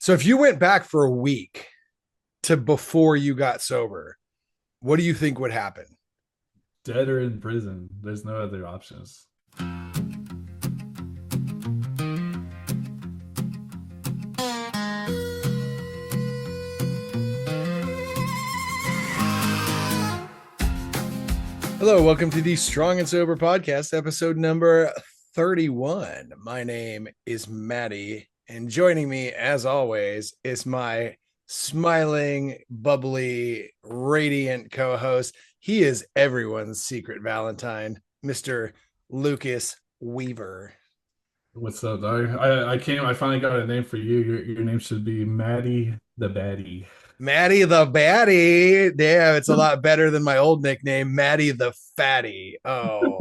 So if you went back for a week to before you got sober, what do you think would happen? Dead or in prison. There's no other options. Hello, welcome to the Strong and Sober Podcast, episode number 31. My name is Maddie, and joining me, as always, is my smiling, bubbly, radiant co host. He is everyone's secret Valentine, Mr. Lucas Weaver. What's up, dog? I finally got a name for you. Your name should be Maddie the Baddie. Maddie the Batty. Damn, it's a lot better than my old nickname, Maddie the Fatty. Oh,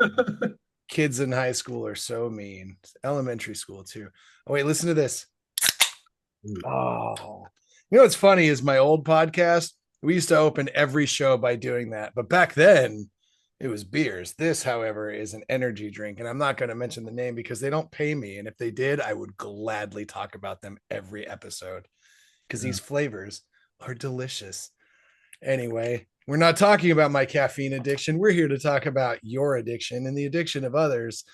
kids in high school are so mean. Elementary school, too. Oh, wait, listen to this. Oh, you know what's funny is my old podcast, we used to open every show by doing that. But back then, it was beers. This, however, is an energy drink. And I'm not going to mention the name because they don't pay me. And if they did, I would gladly talk about them every episode because Yeah. these flavors are delicious. Anyway, we're not talking about my caffeine addiction. We're here to talk about your addiction and the addiction of others.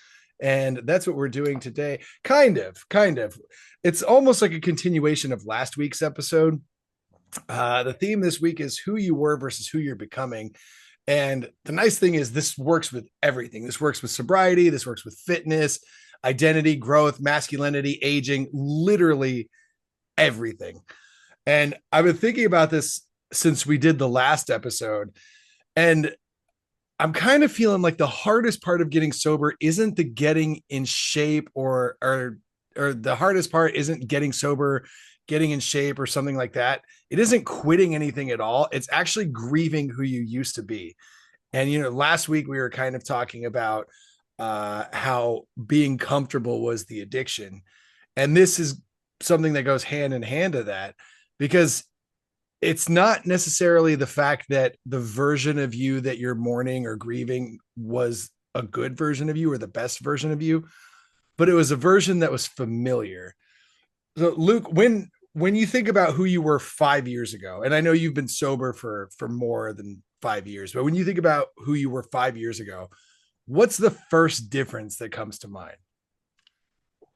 And that's what we're doing today. Kind of. It's almost like a continuation of last week's episode. The theme this week is who you were versus who you're becoming. And the nice thing is, this works with everything. This works with sobriety, this works with fitness, identity, growth, masculinity, aging, literally everything. And I've been thinking about this since we did the last episode. And I'm kind of feeling like the hardest part of getting sober isn't the getting in shape or the hardest part isn't getting sober, getting in shape or something like that. It isn't quitting anything at all. It's actually grieving who you used to be. And last week we were kind of talking about how being comfortable was the addiction. And this is something that goes hand in hand to that because it's not necessarily the fact that the version of you that you're mourning or grieving was a good version of you or the best version of you, but it was a version that was familiar. So Luke, when you think about who you were 5 years ago, and I know you've been sober for more than 5 years, but when you think about who you were 5 years ago, what's the first difference that comes to mind?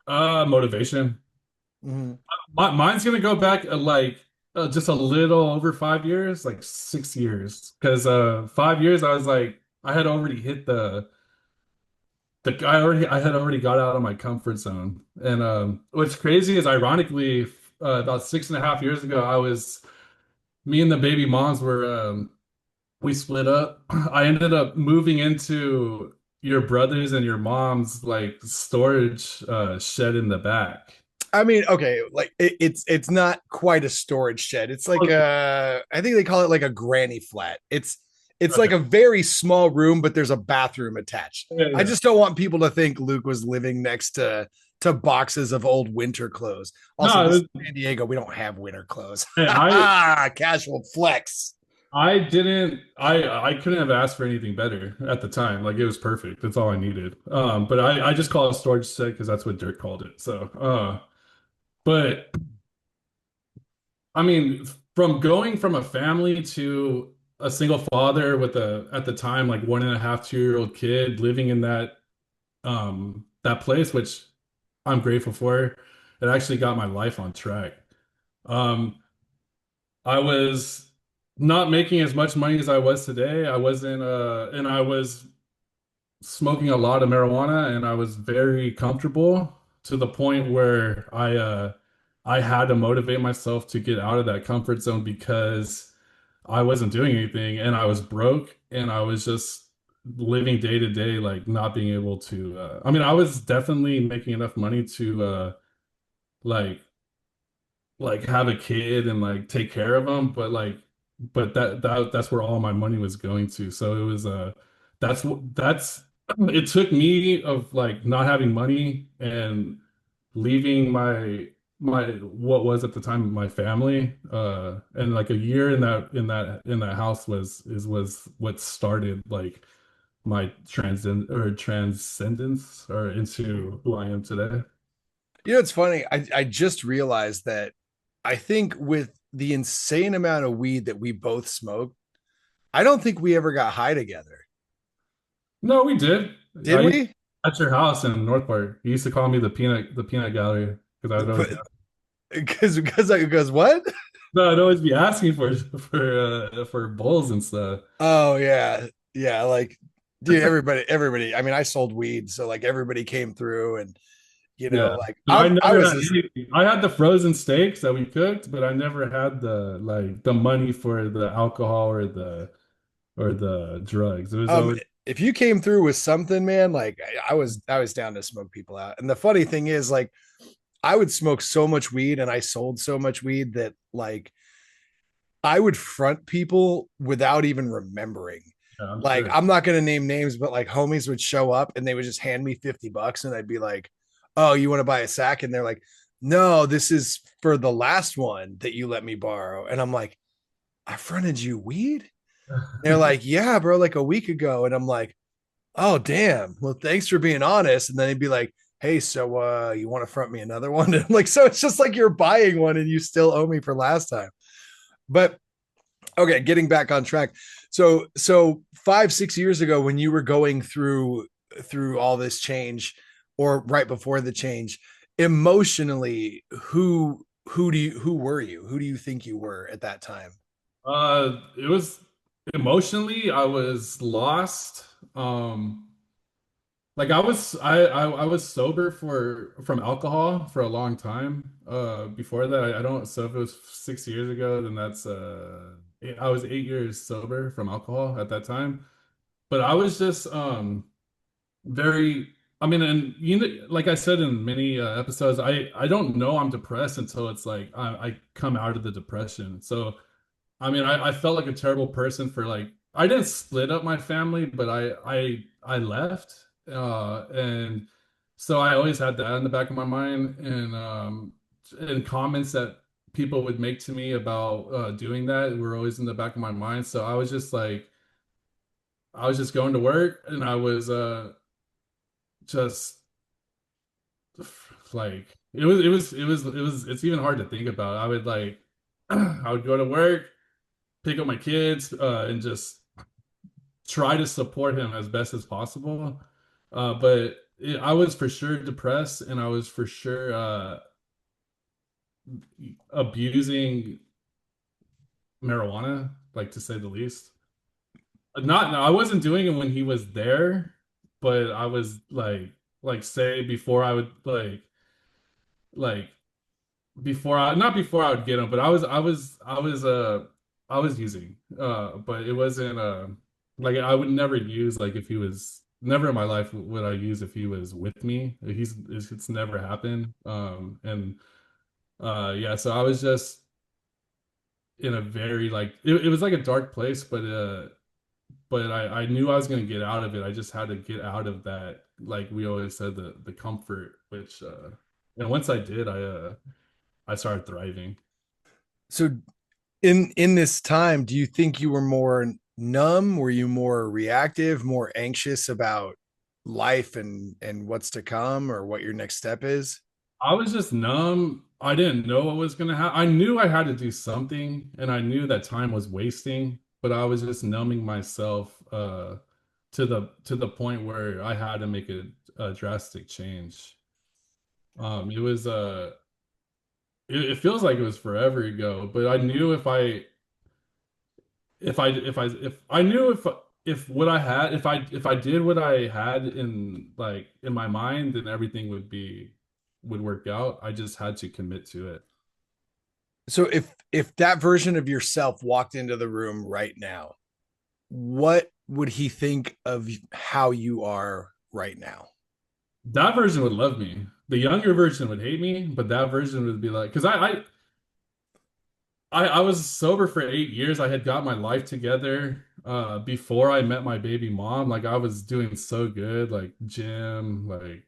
Motivation. Mm-hmm. Mine's gonna go back just a little over 5 years, like 6 years. Because 5 years, I was like, I had already hit I had already got out of my comfort zone. And what's crazy is, ironically, about 6.5 years ago, me and the baby moms were we split up. I ended up moving into your brother's and your mom's like storage shed in the back. I mean, okay, like it's not quite a storage shed. It's like Okay. I think they call it like a granny flat. It's like Okay. a very small room, but there's a bathroom attached. Yeah, I yeah. just don't want people to think Luke was living next to boxes of old winter clothes. Also, No, this is San Diego. We don't have winter clothes. hey, Casual flex. I didn't I couldn't have asked for anything better at the time. Like, it was perfect. That's all I needed. But I just call it a storage shed because that's what Dirk called it. So but I mean, from going from a family to a single father with a, at the time, like 1.5, 2 year old kid living in that place, which I'm grateful for. It actually got my life on track. Um, I was not making as much money as I was today. And I was smoking a lot of marijuana, and I was very comfortable to the point where I had to motivate myself to get out of that comfort zone because I wasn't doing anything and I was broke and I was just living day to day, like not being able to I mean, I was definitely making enough money to like have a kid and like take care of them, but that's where all my money was going to. So it was that's it took me of like not having money and leaving my what was at the time my family, and like a year in that house was what started like my transcendence or into who I am today. You know, it's funny. I just realized that I think with the insane amount of weed that we both smoked, I don't think we ever got high together. No, we did. Did I we? at your house in Northport. You used to call me the peanut gallery because I would always Because what? no, I'd always be asking for bowls and stuff. Oh yeah. Yeah, like dude, everybody. I mean, I sold weed, so like everybody came through and Yeah. like No, I I never was had just anything. I had the frozen steaks that we cooked, but I never had the like the money for the alcohol or the drugs. It was um always if you came through with something, man, like I was down to smoke people out. And the funny thing is like I would smoke so much weed and I sold so much weed that like I would front people without even remembering. yeah, I'm Like, sure. I'm not going to name names, but like homies would show up and they would just hand me $50 and I'd be like, "Oh, you want to buy a sack?" And they're like, "No, this is for the last one that you let me borrow." And I'm like, "I fronted you weed?" They're like, "Yeah, bro, like a week ago." And I'm like, "Oh, damn. Well, thanks for being honest." And then they'd be like, "Hey, so you want to front me another one?" And I'm like, so it's just like you're buying one and you still owe me for last time. But okay, getting back on track. So 5 6 years ago when you were going through all this change, or right before the change, emotionally, who were you, who do you think you were at that time? It was emotionally, I was lost. Like I was sober from alcohol for a long time. Before that, I don't. So if it was 6 years ago, then that's I was 8 years sober from alcohol at that time. But I was just very. I mean, and you know, like I said in many episodes, I don't know I'm depressed until it's like I come out of the depression. So I mean, I felt like a terrible person for like I didn't split up my family, but I left. And so I always had that in the back of my mind and comments that people would make to me about doing that were always in the back of my mind. So I was just going to work and I was just like it's even hard to think about. I would like I would go to work, pick up my kids, and just try to support him as best as possible. I was for sure depressed, and I was for sure abusing marijuana, like to say the least. Not, no, I wasn't doing it when he was there, but I was like say before I would like before I not before I would get him, but I was using. But it wasn't like I would never use like if he was never in my life would I use if he was with me. It's never happened. And yeah, so I was just in a very like it was like a dark place, but I knew I was gonna get out of it. I just had to get out of that, like we always said, the comfort, which and once I did, I started thriving. So in this time, do you think you were more numb, were you more reactive, more anxious about life and what's to come or what your next step is? I was just numb. I didn't know what was gonna happen. I knew I had to do something, and I knew that time was wasting, but I was just numbing myself to the point where I had to make a drastic change. It was it feels like it was forever ago, but I knew if I knew if what I had if I did what I had in like in my mind, then everything would work out. I just had to commit to it. So if that version of yourself walked into the room right now, what would he think of how you are right now? That version would love me. The younger version would hate me, but that version would be like, because I was sober for 8 years. I had got my life together before I met my baby mom. Like I was doing so good, like gym, like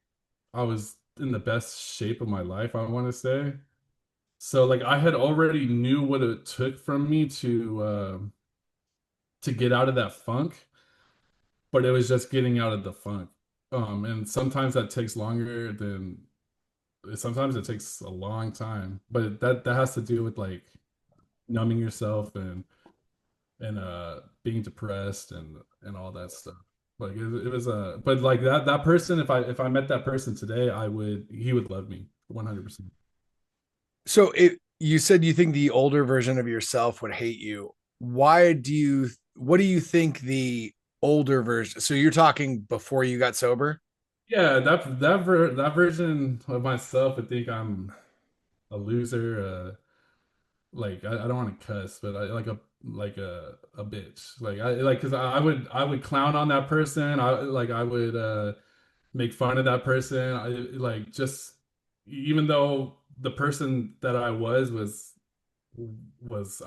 I was in the best shape of my life, I want to say. So like I had already knew what it took from me to get out of that funk, but it was just getting out of the funk. And sometimes that takes longer sometimes it takes a long time, but that has to do with like numbing yourself and being depressed and all that stuff. Like it was but like that person, if I met that person today, he would love me 100%. So it you said you think the older version of yourself would hate you. What do you think the older version, so you're talking before you got sober? Yeah, that version of myself would think I'm a loser. Like I don't want to cuss, but I like a bitch. Like I like because I would clown on that person. I would make fun of that person. I like just even though the person that I was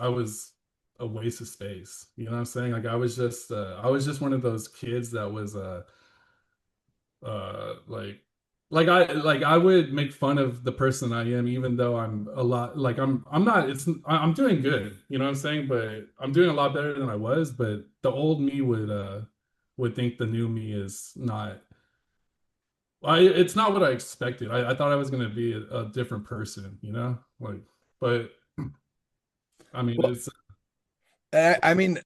I was a waste of space. You know what I'm saying? Like I was just one of those kids that was like I would make fun of the person I am, even though I'm a lot like I'm not I'm doing good, you know what I'm saying? But I'm doing a lot better than I was. But the old me would think the new me is not it's not what I expected. I thought I was gonna be a different person, you know? Like but I mean Well, it's I mean,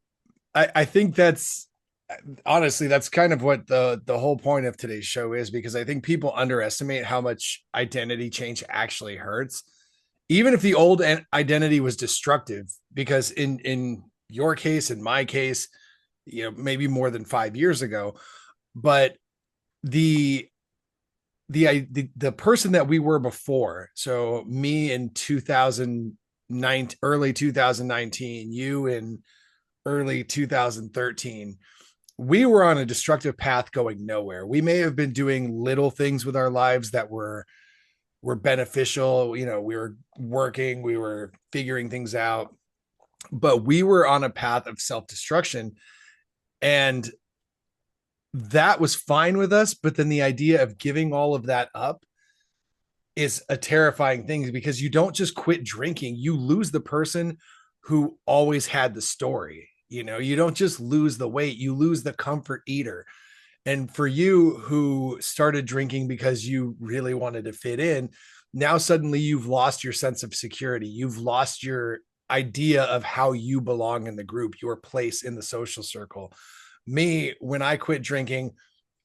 I think that's honestly that's kind of what the whole point of today's show is, because I think people underestimate how much identity change actually hurts, even if the old identity was destructive. Because in your case, in my case, maybe more than 5 years ago, but the the person that we were before, so me in 2009, early 2019, you in early 2013, we were on a destructive path going nowhere. We may have been doing little things with our lives that were beneficial. We were working, we were figuring things out, but we were on a path of self-destruction. And that was fine with us. But then the idea of giving all of that up is a terrifying thing, because you don't just quit drinking, you lose the person who always had the story. You don't just lose the weight, you lose the comfort eater. And for you, who started drinking because you really wanted to fit in, now suddenly you've lost your sense of security. You've lost your idea of how you belong in the group, your place in the social circle. Me, when I quit drinking,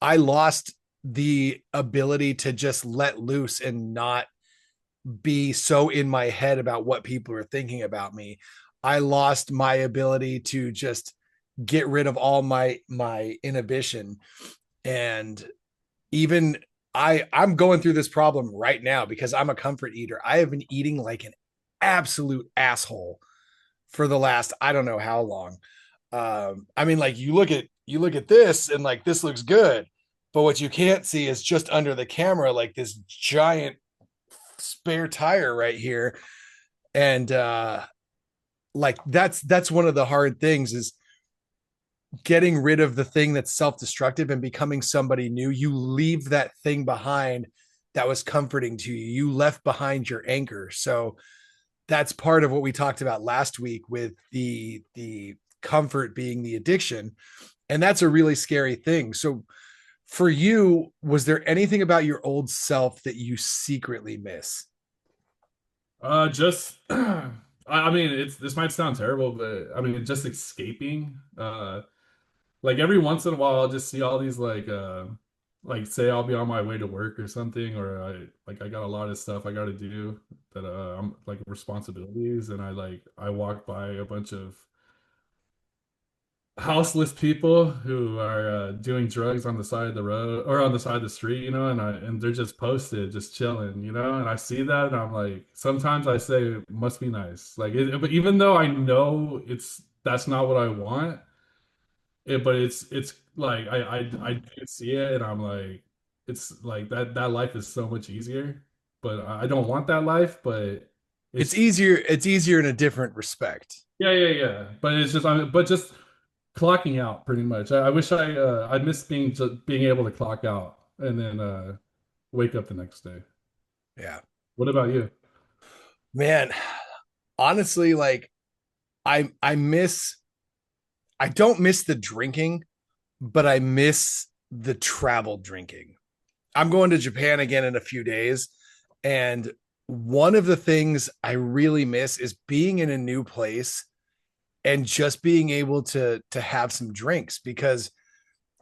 I lost the ability to just let loose and not be so in my head about what people are thinking about me. I lost my ability to just get rid of all my inhibition. And even I'm going through this problem right now because I'm a comfort eater. I have been eating like an absolute asshole for the last, I don't know how long. I mean, like, you look at this and like this looks good, but what you can't see is just under the camera, like this giant spare tire right here. And like that's one of the hard things, is getting rid of the thing that's self-destructive and becoming somebody new. You leave that thing behind that was comforting to you. You left behind your anchor. So that's part of what we talked about last week, with the comfort being the addiction. And that's a really scary thing. So for you, was there anything about your old self that you secretly miss? just I mean it's this might sound terrible, but I mean just escaping. Like every once in a while I'll just see all these like say I'll be on my way to work or something, or I got a lot of stuff I got to do that I'm like responsibilities, and I walk by a bunch of houseless people who are doing drugs on the side of the road or on the side of the street, you know, and they're just posted, just chilling, you know, and I see that and I'm like, sometimes I say it must be nice, like but even though I know that's not what I want, but it's like I do see it and I'm like, it's like that life is so much easier, but I don't want that life, but It's it's easier. It's easier in a different respect. yeah, but it's just but just clocking out pretty much. I wish I miss being able to clock out and then wake up the next day. Yeah, What about you? man. Honestly, like, I miss. I don't miss the drinking, but I miss the travel drinking. I'm going to Japan again in a few days, And one of the things I really miss is being in a new place and just being able to have some drinks, because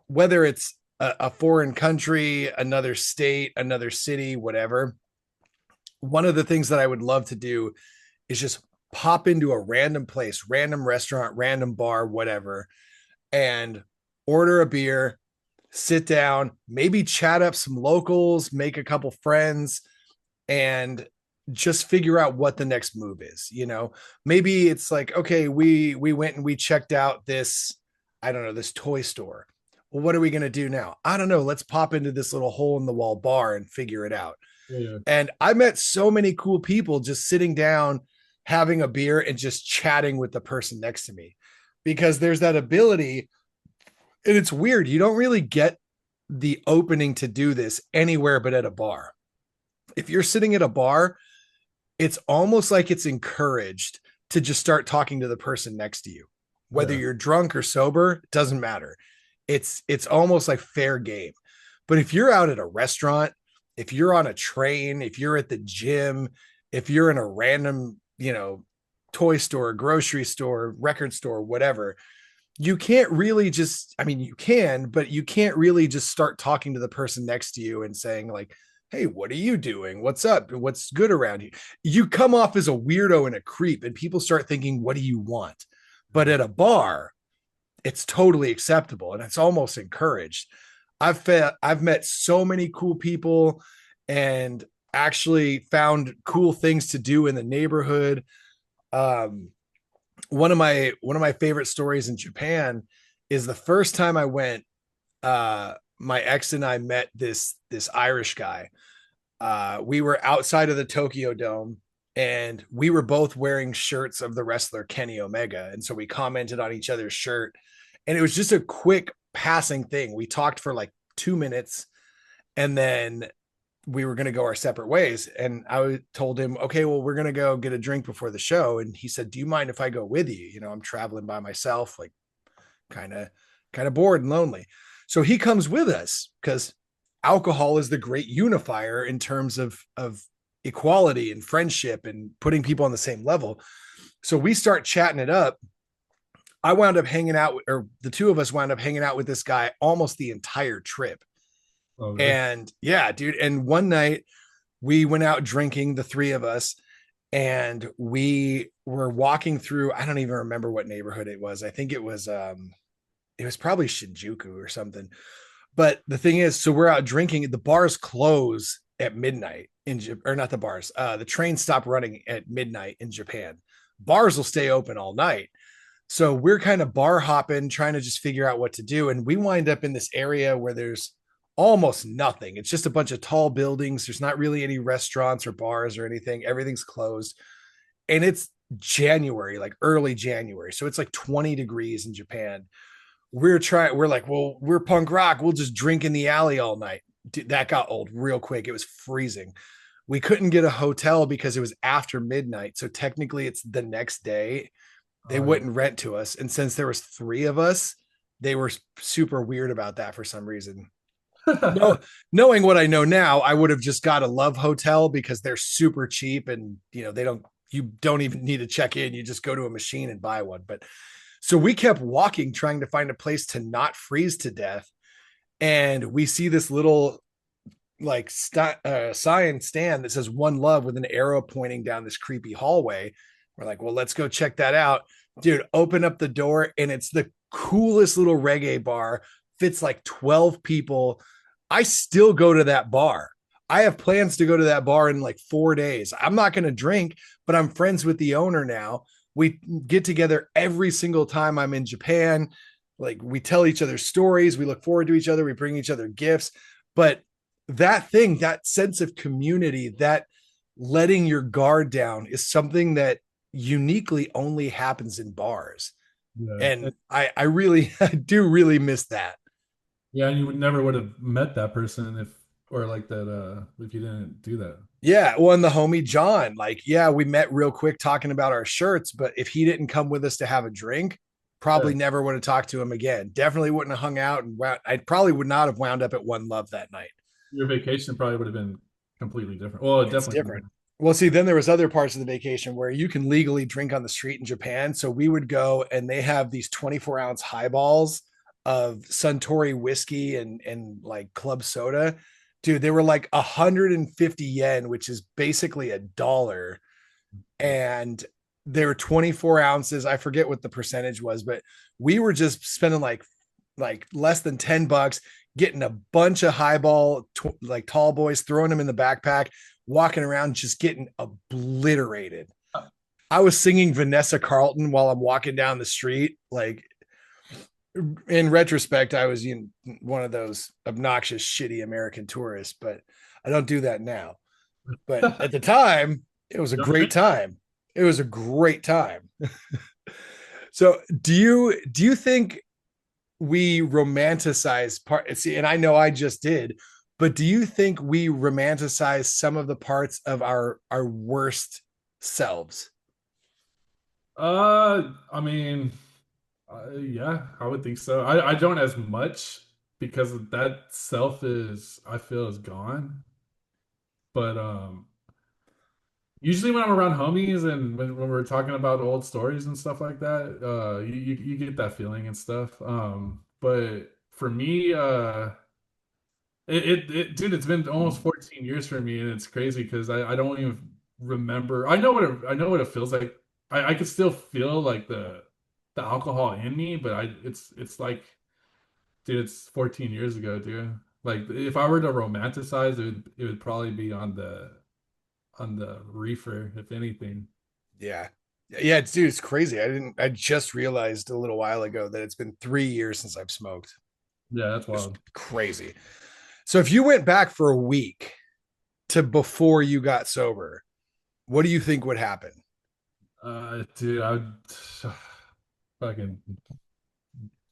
whether it's a foreign country, another state, another city, whatever, one of the things that I would love to do is just pop into a random place, random restaurant, random bar, whatever, and order a beer, sit down, maybe chat up some locals, make a couple friends, and just figure out what the next move is. Maybe it's like, okay, we went and we checked out this, I don't know, this toy store. Well, what are we going to do now? I don't know. Let's pop into this little hole in the wall bar and figure it out. Yeah. And I met so many cool people just sitting down, having a beer and just chatting with the person next to me, because there's that ability. And it's weird. You don't really get the opening to do this anywhere but at a bar. If you're sitting at a bar, it's almost like it's encouraged to just start talking to the person next to you. Whether Yeah. you're drunk or sober, it doesn't matter. It's almost like fair game. But if you're out at a restaurant, if you're on a train, if you're at the gym, if you're in a random, toy store, grocery store, record store, whatever, you can't really just, I mean, you can, but you can't really just start talking to the person next to you and saying, like, hey, what are you doing? What's up? What's good around you? You come off as a weirdo and a creep, and people start thinking, what do you want? But at a bar, it's totally acceptable and it's almost encouraged. I've met so many cool people and actually found cool things to do in the neighborhood. Um, one of my favorite stories in Japan is the first time I went. My ex and I met this Irish guy. We were outside of the Tokyo Dome, and we were both wearing shirts of the wrestler Kenny Omega, and so we commented on each other's shirt, and it was just a quick passing thing. We talked for like 2 minutes, and then we were going to go our separate ways. And I told him, okay, well, we're going to go get a drink before the show. And he said, do you mind if I go with you? I'm traveling by myself, like kind of bored and lonely. So he comes with us because alcohol is the great unifier in terms of equality and friendship and putting people on the same level. So we start chatting it up. I wound up hanging out, or the two of us wound up hanging out with this guy almost the entire trip. Oh, really? And yeah, dude. And one night we went out drinking, the three of us, and we were walking through, I don't even remember what neighborhood it was. I think it was probably Shinjuku or something. But the thing is, so we're out drinking, the bars close at midnight or not the bars, the trains stop running at midnight in Japan. Bars will stay open all night. So we're kind of bar hopping, trying to just figure out what to do. And we wind up in this area where there's almost nothing. It's just a bunch of tall buildings. There's not really any restaurants or bars or anything. Everything's closed. And it's January, like early January. So it's like 20 degrees in Japan. We're like, well, we're punk rock. We'll just drink in the alley all night. Dude, that got old real quick. It was freezing. We couldn't get a hotel because it was after midnight. So technically it's the next day. They Oh, yeah. wouldn't rent to us. And since there was three of us, they were super weird about that for some reason. No, knowing what I know now, I would have just got a Love Hotel because they're super cheap, and you don't even need to check in. You just go to a machine and buy one. But so we kept walking, trying to find a place to not freeze to death. And we see this little like sign stand that says One Love with an arrow pointing down this creepy hallway. We're like, well, let's go check that out. Dude, open up the door, and it's the coolest little reggae bar, fits like 12 people. I still go to that bar. I have plans to go to that bar in like 4 days. I'm not going to drink, but I'm friends with the owner now. We get together every single time I'm in Japan. Like, we tell each other stories. We look forward to each other. We bring each other gifts. But that sense of community, that letting your guard down is something that uniquely only happens in bars. Yeah. And I really, I do really miss that. Yeah, and you would never would have met that person if or like that if you didn't do that. Yeah. Well, and the homie John, like, yeah, we met real quick talking about our shirts, but if he didn't come with us to have a drink, Yeah. probably never would have talked to him again. Definitely wouldn't have hung out, and I probably would not have wound up at One Love that night. Your vacation probably would have been completely different. Well, it It's definitely. different. Well, see, then there was other parts of the vacation where you can legally drink on the street in Japan. So we would go and they have these 24-ounce highballs of Suntory whiskey and like club soda. Dude, they were like 150 yen, which is basically $1. And they were 24 ounces. I forget what the percentage was, but we were just spending like less than $10, getting a bunch of highball, like tall boys, throwing them in the backpack, walking around, just getting obliterated. I was singing Vanessa Carlton while I'm walking down the street. Like in retrospect, I was one of those obnoxious, shitty American tourists, but I don't do that now. But at the time, it was a great time. It was a great time. So do you think we romanticize part, see, and I know I just did, but do you think we romanticize some of the parts of our worst selves? I mean, yeah, I would think so. I don't as much because that self is I feel is gone. But usually when I'm around homies and when we're talking about old stories and stuff like that, you get that feeling and stuff. But for me, dude, it's been almost 14 years for me, and it's crazy because I don't even remember. I know what it feels like. I could still feel like the alcohol in me, but it's like, dude, it's 14 years ago, dude. Like if I were to romanticize, it would probably be on the reefer, if anything. Yeah. Yeah, dude, it's crazy. I just realized a little while ago that it's been 3 years since I've smoked. Yeah, that's It's wild. crazy. So if you went back for a week to before you got sober, what do you think would happen? Dude, I would fucking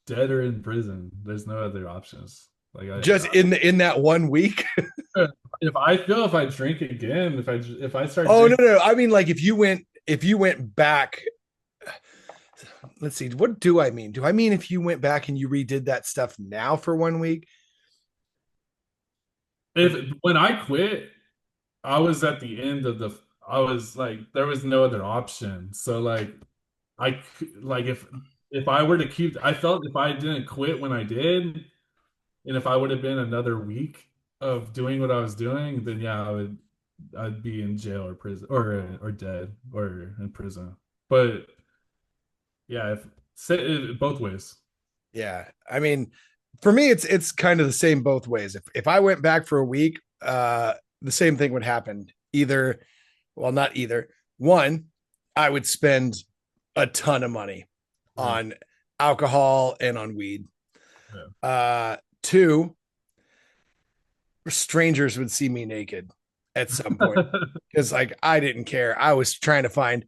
dead or in prison. There's no other options. Like Just in that 1 week? if I drink again, if I start Oh, no, drinking, no. I mean, like if you went back, let's see, what do I mean? Do I mean if you went back and you redid that stuff now for 1 week? Or if when I quit, I was at the end of the. I was like, there was no other option. So like, like if I were to keep, I felt if I didn't quit when I did, and if I would have been another week of doing what I was doing, then yeah, I'd be in jail or prison or dead or in prison. But yeah, if say it both ways. yeah. I mean, for me, it's kind of the same both ways. If I went back for a week, the same thing would happen. Either, well, not either. One, I would spend a ton of money Yeah. on alcohol and on weed. Yeah. Two, strangers would see me naked at some point because like I didn't care. I was trying to find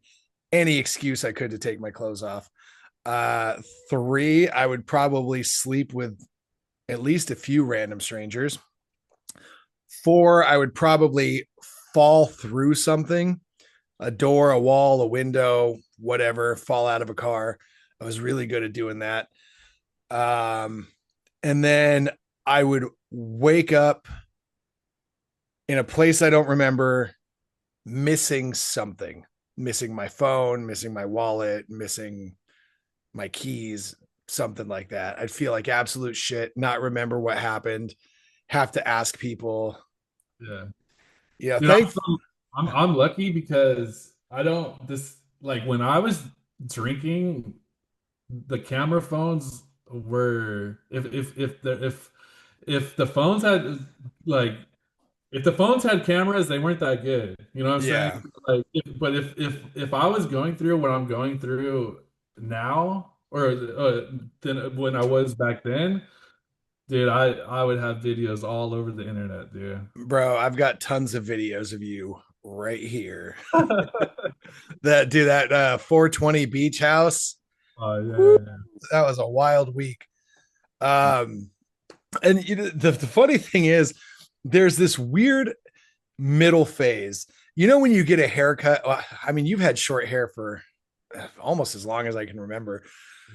any excuse I could to take my clothes off. Three, I would probably sleep with at least a few random strangers. Four, I would probably fall through something, a door, a wall, a window, whatever, fall out of a car. I was really good at doing that. Um, and then I would wake up in a place I don't remember, missing something, missing my phone, missing my wallet, missing my keys, something like that. I'd feel like absolute shit, not remember what happened, have to ask people. Yeah. Yeah, Dude, thank. I'm lucky because I don't this like when I was drinking, the camera phones were if the phones had like if the phones had cameras, they weren't that good. You know what I'm saying? Yeah, Like, but if I was going through what I'm going through now, or than when I was back then, dude, I would have videos all over the internet, dude. bro, I've got tons of videos of you right here. That do that 420 beach house. Oh Woo, yeah, that was a wild week. Um, and the funny thing is, there's this weird middle phase. You know, when you get a haircut, well, I mean, you've had short hair for almost as long as I can remember,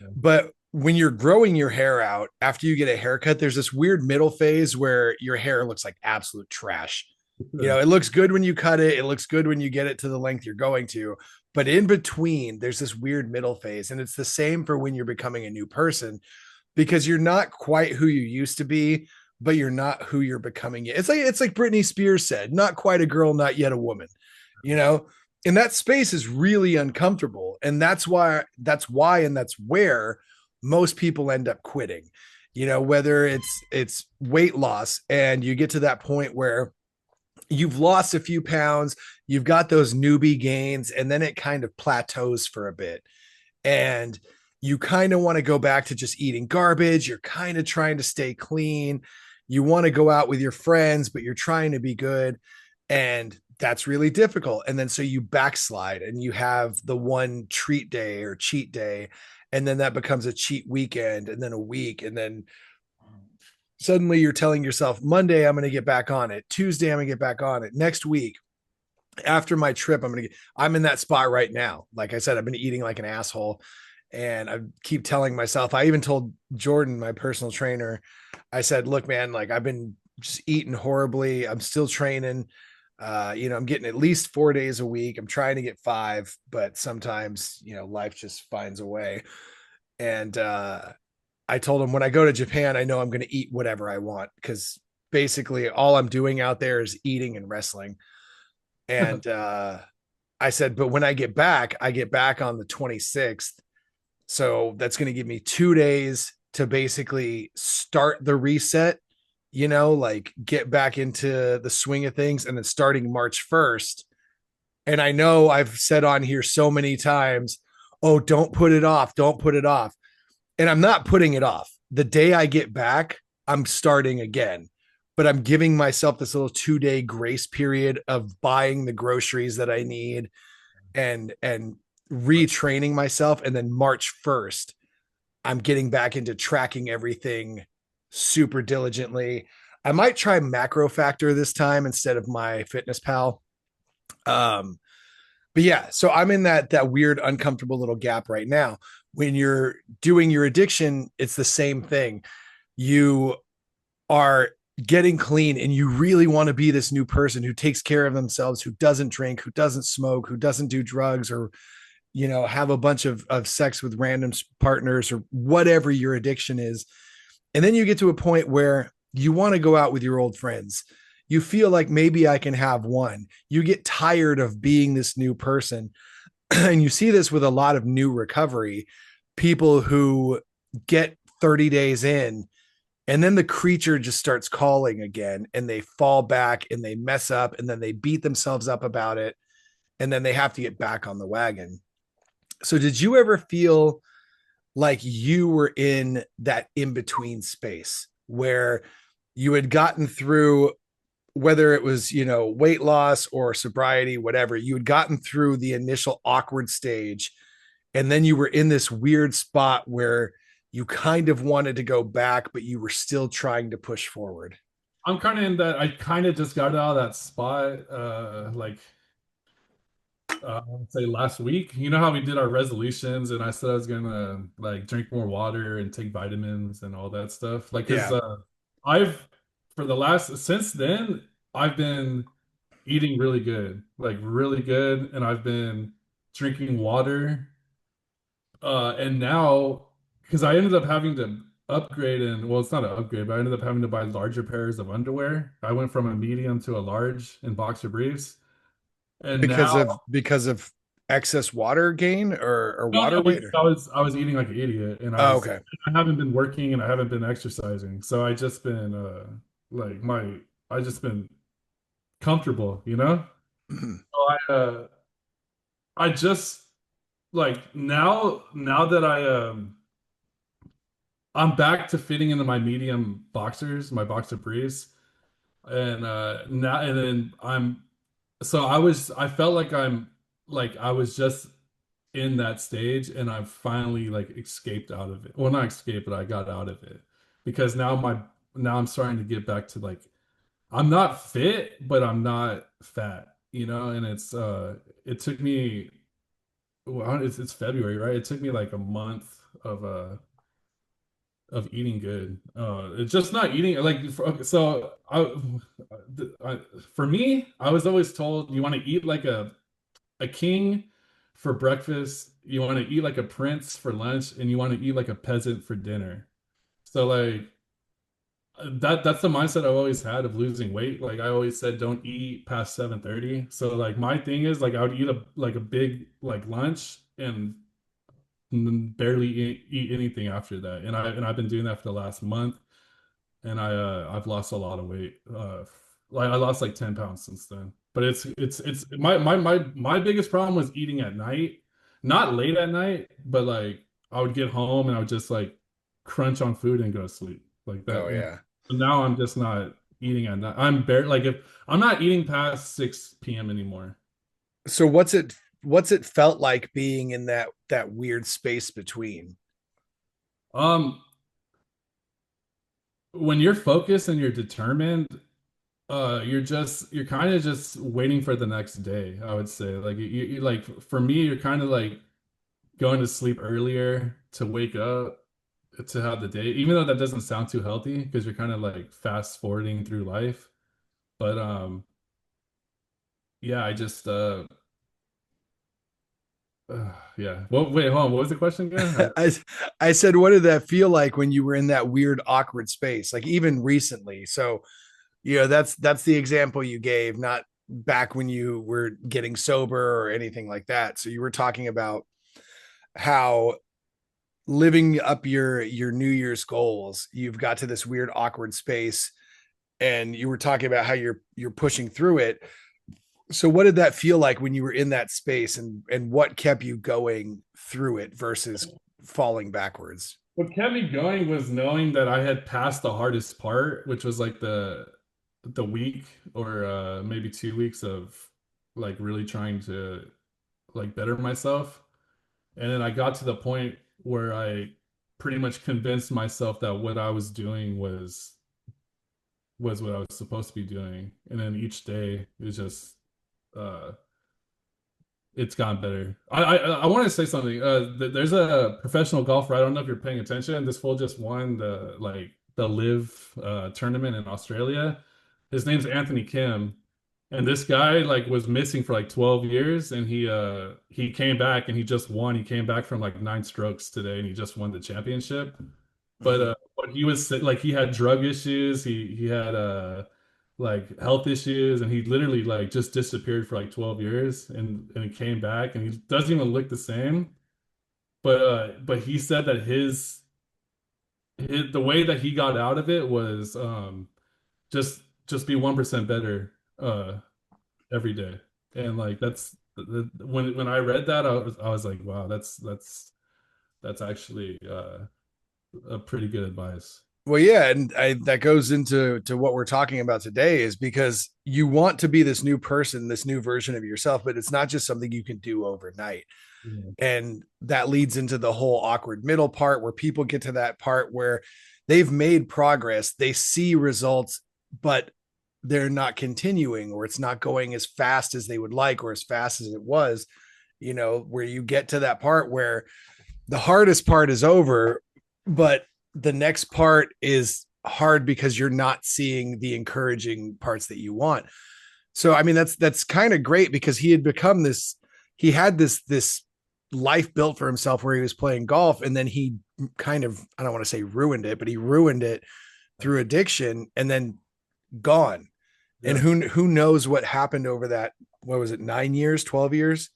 yeah, but when you're growing your hair out after you get a haircut, there's this weird middle phase where your hair looks like absolute trash. You know, it looks good when you cut it. It looks good when you get it to the length you're going to. But in between, there's this weird middle phase. And it's the same for when you're becoming a new person because you're not quite who you used to be, but you're not who you're becoming yet. It's like Britney Spears said, not quite a girl, not yet a woman, you know? And that space is really uncomfortable. And that's why and that's where most people end up quitting. You know, whether it's weight loss and you get to that point where you've lost a few pounds, you've got those newbie gains, and then it kind of plateaus for a bit. And you kind of want to go back to just eating garbage. You're kind of trying to stay clean. You want to go out with your friends, but you're trying to be good. And that's really difficult. And then so you backslide and you have the one treat day or cheat day. And then that becomes a cheat weekend and then a week. And then suddenly you're telling yourself, Monday, I'm going to get back on it. Tuesday, I'm going to get back on it. Next week, after my trip, I'm in that spot right now. Like I said, I've been eating like an asshole. And I keep telling myself, I even told Jordan, my personal trainer, I said, look, man, like I've been just eating horribly. I'm still training. I'm getting at least 4 days a week. I'm trying to get 5, but sometimes, life just finds a way. And I told him when I go to Japan, I know I'm going to eat whatever I want because basically all I'm doing out there is eating and wrestling. And I said, but when I get back on the 26th. So that's going to give me 2 days to basically start the reset, like get back into the swing of things. And then starting March 1st. And I know I've said on here so many times, oh, don't put it off. Don't put it off. And I'm not putting it off. The day I get back, I'm starting again. But I'm giving myself this little 2-day grace period of buying the groceries that I need and retraining myself. And then March 1st, I'm getting back into tracking everything super diligently. I might try Macro Factor this time instead of my Fitness Pal. But yeah, so I'm in that weird, uncomfortable little gap right now. When you're doing your addiction, it's the same thing. You are getting clean and you really want to be this new person who takes care of themselves, who doesn't drink, who doesn't smoke, who doesn't do drugs or have a bunch of sex with random partners or whatever your addiction is. And then you get to a point where you want to go out with your old friends. You feel like maybe I can have one. You get tired of being this new person. And you see this with a lot of new recovery people who get 30 days in and then the creature just starts calling again and they fall back and they mess up and then they beat themselves up about it. And then they have to get back on the wagon. So did you ever feel like you were in that in between space where you had gotten through, whether it was, weight loss or sobriety, whatever, you had gotten through the initial awkward stage. And then you were in this weird spot where you kind of wanted to go back, but you were still trying to push forward. I'm kind of in that. I kind of just got out of that spot, I'd say last week. You know how we did our resolutions, and I said I was gonna like drink more water and take vitamins and all that stuff. Like, cause Yeah. I've for the last since then I've been eating really good, like really good, and I've been drinking water. And now, because I ended up having to upgrade, and well, it's not an upgrade, but I ended up having to buy larger pairs of underwear. I went from a medium to a large in boxer briefs, and Because now of excess water gain or no, water no, weight because or I was eating like an idiot, and oh, okay. I haven't been working and I haven't been exercising, so I just been like my I just been comfortable, you know. So I just like now that I'm back to fitting into my medium boxers, my boxer briefs, and now and then I felt like I was just in that stage and I've finally like escaped out of it. Well, not escaped, but I got out of it because now I'm starting to get back to like I'm not fit, but I'm not fat, and it took me well, it's February, right? It took me like a month of of eating good. It's just not eating like okay, so I for me, I was always told you want to eat like a king for breakfast, you want to eat like a prince for lunch, and you want to eat like a peasant for dinner. So like that's the mindset I've always had of losing weight. Like I always said, don't eat past 7:30. So like my thing is like I would eat a big like lunch and barely eat anything after that. And I've been doing that for the last month, and I've lost a lot of weight. Like I lost like 10 pounds since then. But it's my biggest problem was eating at night, not late at night, but like I would get home and I would just like crunch on food and go to sleep like that. Oh And yeah. so now I'm just not eating at night. I'm barely like if I'm not eating past 6 p.m. anymore. So what's it felt like being in that weird space between? Um, when you're focused and you're determined, you're kind of just waiting for the next day, I would say. Like you like for me, you're kind of like going to sleep earlier to wake up to have the day, even though that doesn't sound too healthy because you're kind of like fast forwarding through life. But yeah, I just yeah. Well, wait, hold on. What was the question again? I I said, what did that feel like when you were in that weird, awkward space? Like even recently. So, that's the example you gave, not back when you were getting sober or anything like that. So you were talking about how living up your New Year's goals, you've got to this weird, awkward space, and you were talking about how you're pushing through it. So what did that feel like when you were in that space, and what kept you going through it versus falling backwards? What kept me going was knowing that I had passed the hardest part, which was like the week or maybe 2 weeks of like really trying to like better myself. And then I got to the point where I pretty much convinced myself that what I was doing was what I was supposed to be doing. And then each day is just uh it's gotten better. I want to say something. There's a professional golfer. I don't know if you're paying attention. This fool just won the Live tournament in Australia. His name's Anthony Kim, and this guy like was missing for like 12 years, and he came back and he just won. He came back from like 9 strokes today, and he just won the championship. Mm-hmm. But he was like he had drug issues. He had like health issues, and he literally like just disappeared for like 12 years, and he came back, and he doesn't even look the same. But he said that his the way that he got out of it was just be 1% better every day. And like that's when I read that, I was like, wow, that's actually a pretty good advice. Well, yeah, and that goes into what we're talking about today, is because you want to be this new person, this new version of yourself, but it's not just something you can do overnight. Yeah. And that leads into the whole awkward middle part, where people get to that part where they've made progress, they see results, but they're not continuing, or it's not going as fast as they would like, or as fast as it was, where you get to that part where the hardest part is over, but the next part is hard because you're not seeing the encouraging parts that you want. So I mean, that's kind of great, because he had this life built for himself where he was playing golf, and then he kind of, I don't want to say ruined it, but he ruined it through addiction, and then gone. And Yeah. who knows what happened over that, what was it, 9 years, 12 years?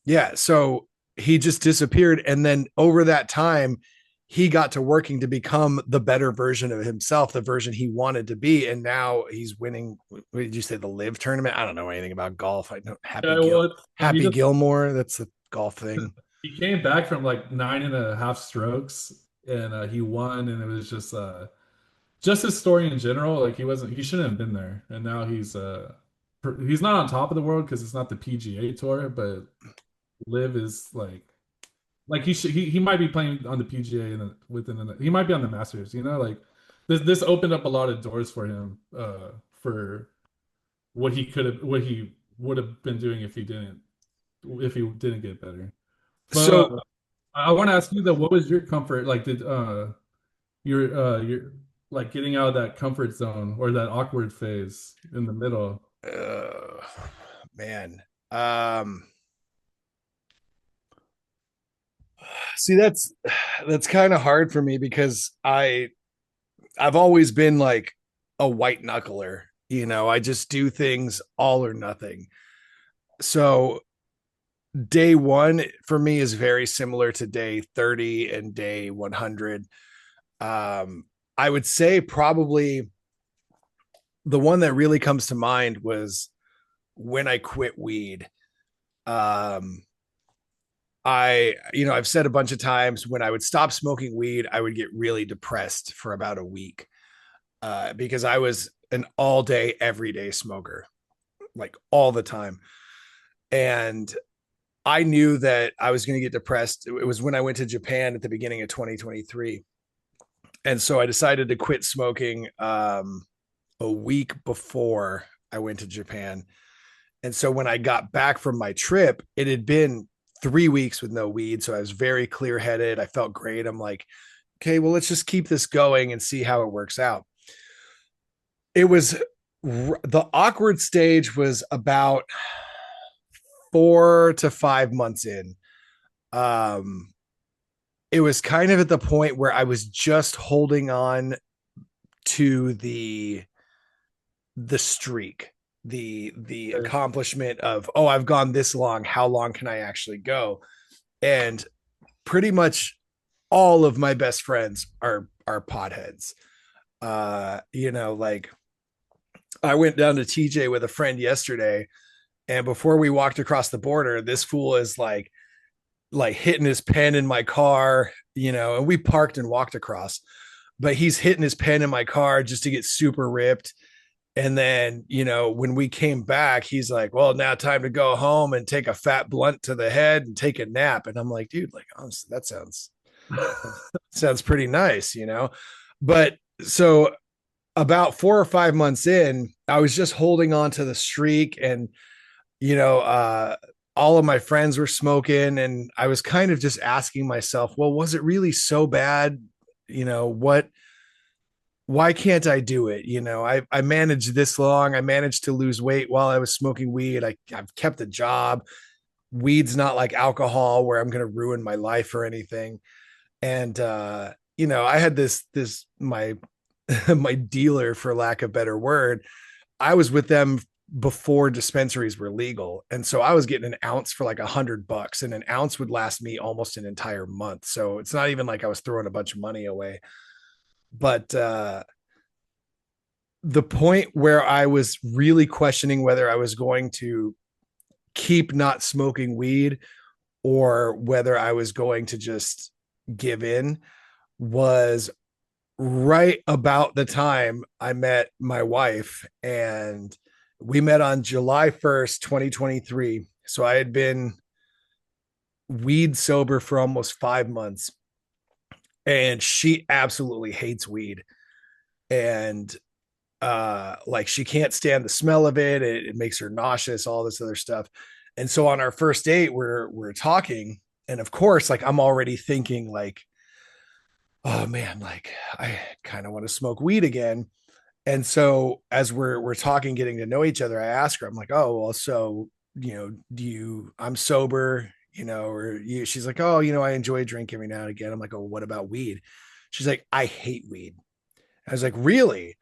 Yeah. So he just disappeared. And then over that time, he got to working to become the better version of himself, the version he wanted to be. And now he's winning. What did you say? The Live tournament? I don't know anything about golf. I know Yeah, well, he Happy just Gilmore. That's the golf thing. he came back from like 9.5 strokes, and he won, and it was just his story in general. Like he shouldn't have been there, and now he's not on top of the world because it's not the PGA tour, but Live is like he might be playing on the PGA he might be on the Masters, like this opened up a lot of doors for him for what he would have been doing if he didn't get better. But So I want to ask you though, what was your comfort? Like, you're like getting out of that comfort zone or that awkward phase in the middle. uh, man. Um, See, that's kind of hard for me because I've always been like a white knuckler. I just do things all or nothing. So day one for me is very similar to day 30 and day 100. I would say probably the one that really comes to mind was when I quit weed. Um, I've said a bunch of times when I would stop smoking weed, I would get really depressed for about a week because I was an all day, everyday smoker, like all the time. And I knew that I was going to get depressed. It was when I went to Japan at the beginning of 2023. And so I decided to quit smoking a week before I went to Japan. And so when I got back from my trip, it had been 3 weeks with no weed. So I was very clear headed. I felt great. I'm like, okay, well, let's just keep this going and see how it works out. It was the awkward stage was about 4 to 5 months in. Um, it was kind of at the point where I was just holding on to the streak, the accomplishment of, oh, I've gone this long, how long can I actually go? And pretty much all of my best friends are potheads. Like I went down to TJ with a friend yesterday, and before we walked across the border, this fool is like hitting his pen in my car, and we parked and walked across, but he's hitting his pen in my car just to get super ripped. And then, when we came back, he's like, well, now time to go home and take a fat blunt to the head and take a nap. And I'm like, dude, like, honestly, that sounds pretty nice. But so about 4 or 5 months in, I was just holding on to the streak, and, you know, uh, all of my friends were smoking, and I was kind of just asking myself, well, was it really so bad? What, why can't I do it? I managed this long. I managed to lose weight while I was smoking weed. I've kept a job. Weed's not like alcohol where I'm going to ruin my life or anything. And, I had my, my dealer, for lack of a better word. I was with them before dispensaries were legal. And so I was getting an ounce for like $100, and an ounce would last me almost an entire month. So it's not even like I was throwing a bunch of money away. But the point where I was really questioning whether I was going to keep not smoking weed or whether I was going to just give in was right about the time I met my wife. And we met on July 1st, 2023. So I had been weed sober for almost 5 months, and she absolutely hates weed. And like she can't stand the smell of it makes her nauseous, all this other stuff. And so on our first date, we're talking, and of course, like I'm already thinking like, oh man, like I kind of want to smoke weed again. And so as we're talking, getting to know each other, I ask her, I'm like, oh well, so I'm sober, or you? She's like, oh, I enjoy a drink every now and again. I'm like, oh, what about weed? She's like, I hate weed. I was like, really?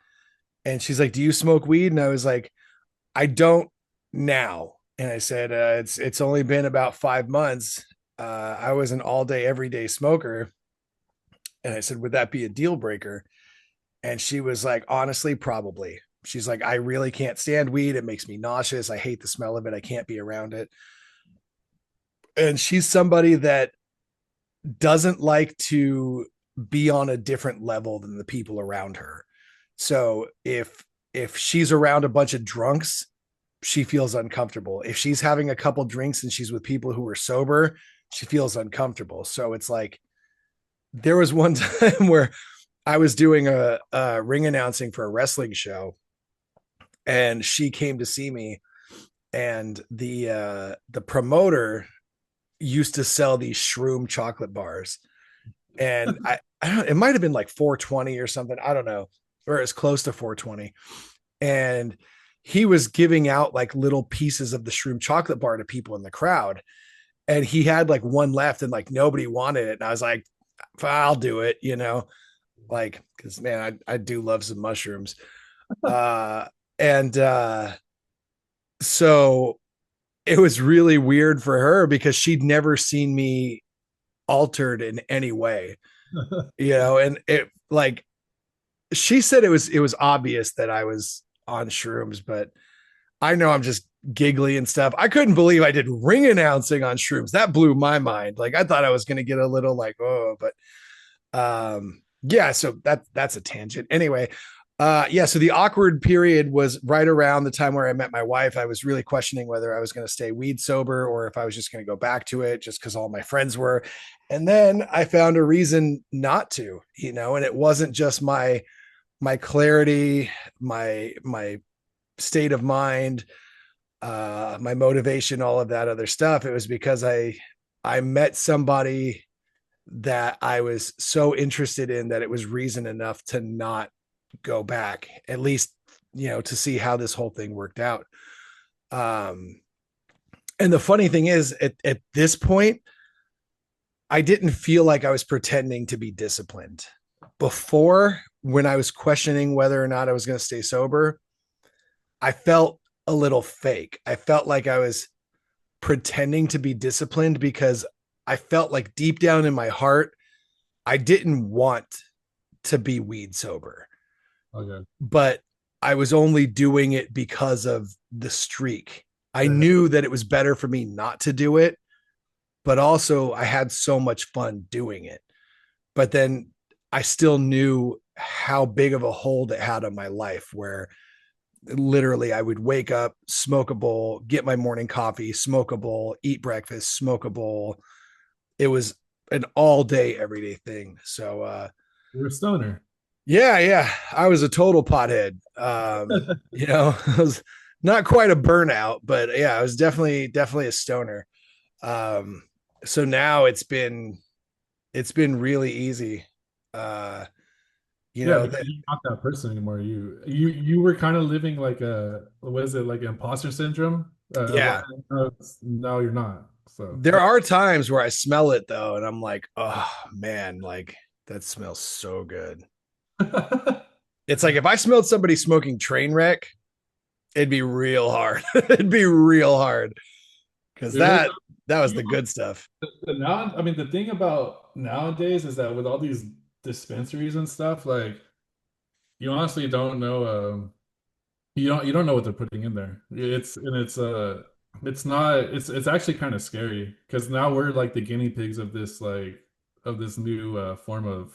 And she's like, do you smoke weed? And I was like, I don't now. And I said, it's only been about 5 months. I was an all day, everyday smoker. And I said, would that be a deal breaker? And she was like, honestly, probably. She's like, I really can't stand weed. It makes me nauseous. I hate the smell of it. I can't be around it. And she's somebody that doesn't like to be on a different level than the people around her. So if she's around a bunch of drunks, she feels uncomfortable. If she's having a couple drinks and she's with people who are sober, she feels uncomfortable. So it's like there was one time where I was doing a ring announcing for a wrestling show, and she came to see me, and the promoter used to sell these shroom chocolate bars. and I don't, it might have been like 420 or something. I don't know, or it's close to 420. And he was giving out like little pieces of the shroom chocolate bar to people in the crowd. And he had like one left and like nobody wanted it. And I was like, I'll do it, like, cause man, I do love some mushrooms. Uh, and so it was really weird for her because she'd never seen me altered in any way, and it like she said it was obvious that I was on shrooms, but I know I'm just giggly and stuff. I couldn't believe I did ring announcing on shrooms. That blew my mind. Like I thought I was gonna get a little like, oh, but yeah, so that's a tangent. Anyway, yeah, so the awkward period was right around the time where I met my wife. I was really questioning whether I was going to stay weed sober or if I was just going to go back to it just because all my friends were. And then I found a reason not to, and it wasn't just my clarity, my state of mind, my motivation, all of that other stuff. It was because I met somebody that I was so interested in that it was reason enough to not go back, at least, to see how this whole thing worked out. Um, and the funny thing is, at this point, I didn't feel like I was pretending to be disciplined. Before, when I was questioning whether or not I was going to stay sober, I felt a little fake. I felt like I was pretending to be disciplined because I felt like deep down in my heart, I didn't want to be weed sober, Okay. but I was only doing it because of the streak. I Yeah. knew that it was better for me not to do it, but also I had so much fun doing it. But then I still knew how big of a hold it had on my life, where literally I would wake up, smoke a bowl, get my morning coffee, smoke a bowl, eat breakfast, smoke a bowl. It was an all day, everyday thing. So, You're a stoner. yeah, I was a total pothead. I was not quite a burnout, but yeah, I was definitely a stoner. Um, so now it's been really easy. Uh, you Yeah, know because that you're not that person anymore. You were kind of living like a what is it, like imposter syndrome? Yeah, Now you're not. So there are times where I smell it though, and I'm like, oh man, like that smells so good. It's like if I smelled somebody smoking train wreck, it'd be real hard. It'd be real hard because it is. that was the good stuff. Now, I mean, the thing about nowadays is that with all these dispensaries and stuff, like you honestly don't know. You don't know what they're putting in there. It's not it's actually kind of scary because now we're like the guinea pigs of this new form of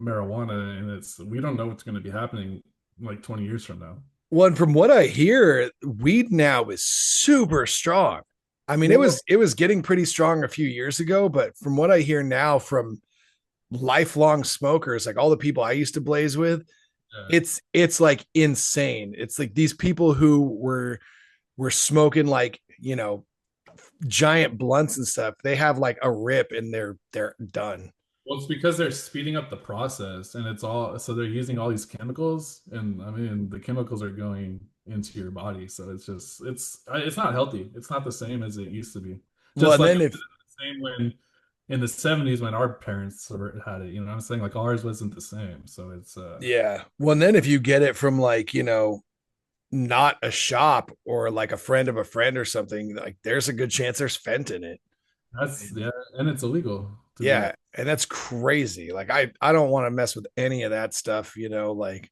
marijuana, and it's we don't know what's going to be happening like 20 years from now. Well, and from what I hear, weed now is super strong. I mean, it Well, was it was getting pretty strong a few years ago, but from what I hear now from lifelong smokers, like all the people I used to blaze with, yeah. it's like insane. It's like these people who were smoking like, giant blunts and stuff. They have like a rip and they're done. Well, it's because they're speeding up the process, and it's all so they're using all these chemicals, and I mean the chemicals are going into your body, so it's not healthy. It's not the same as it used to be. Well, Just and like then it if wasn't the same when in the 70s when our parents had it. You know what I'm saying? Like ours wasn't the same. So it's yeah, well, and then if you get it from like, not a shop or like a friend of a friend or something, like there's a good chance there's fent in it. that's And yeah, and it's illegal to do yeah, it. and that's crazy. Like I don't want to mess with any of that stuff, like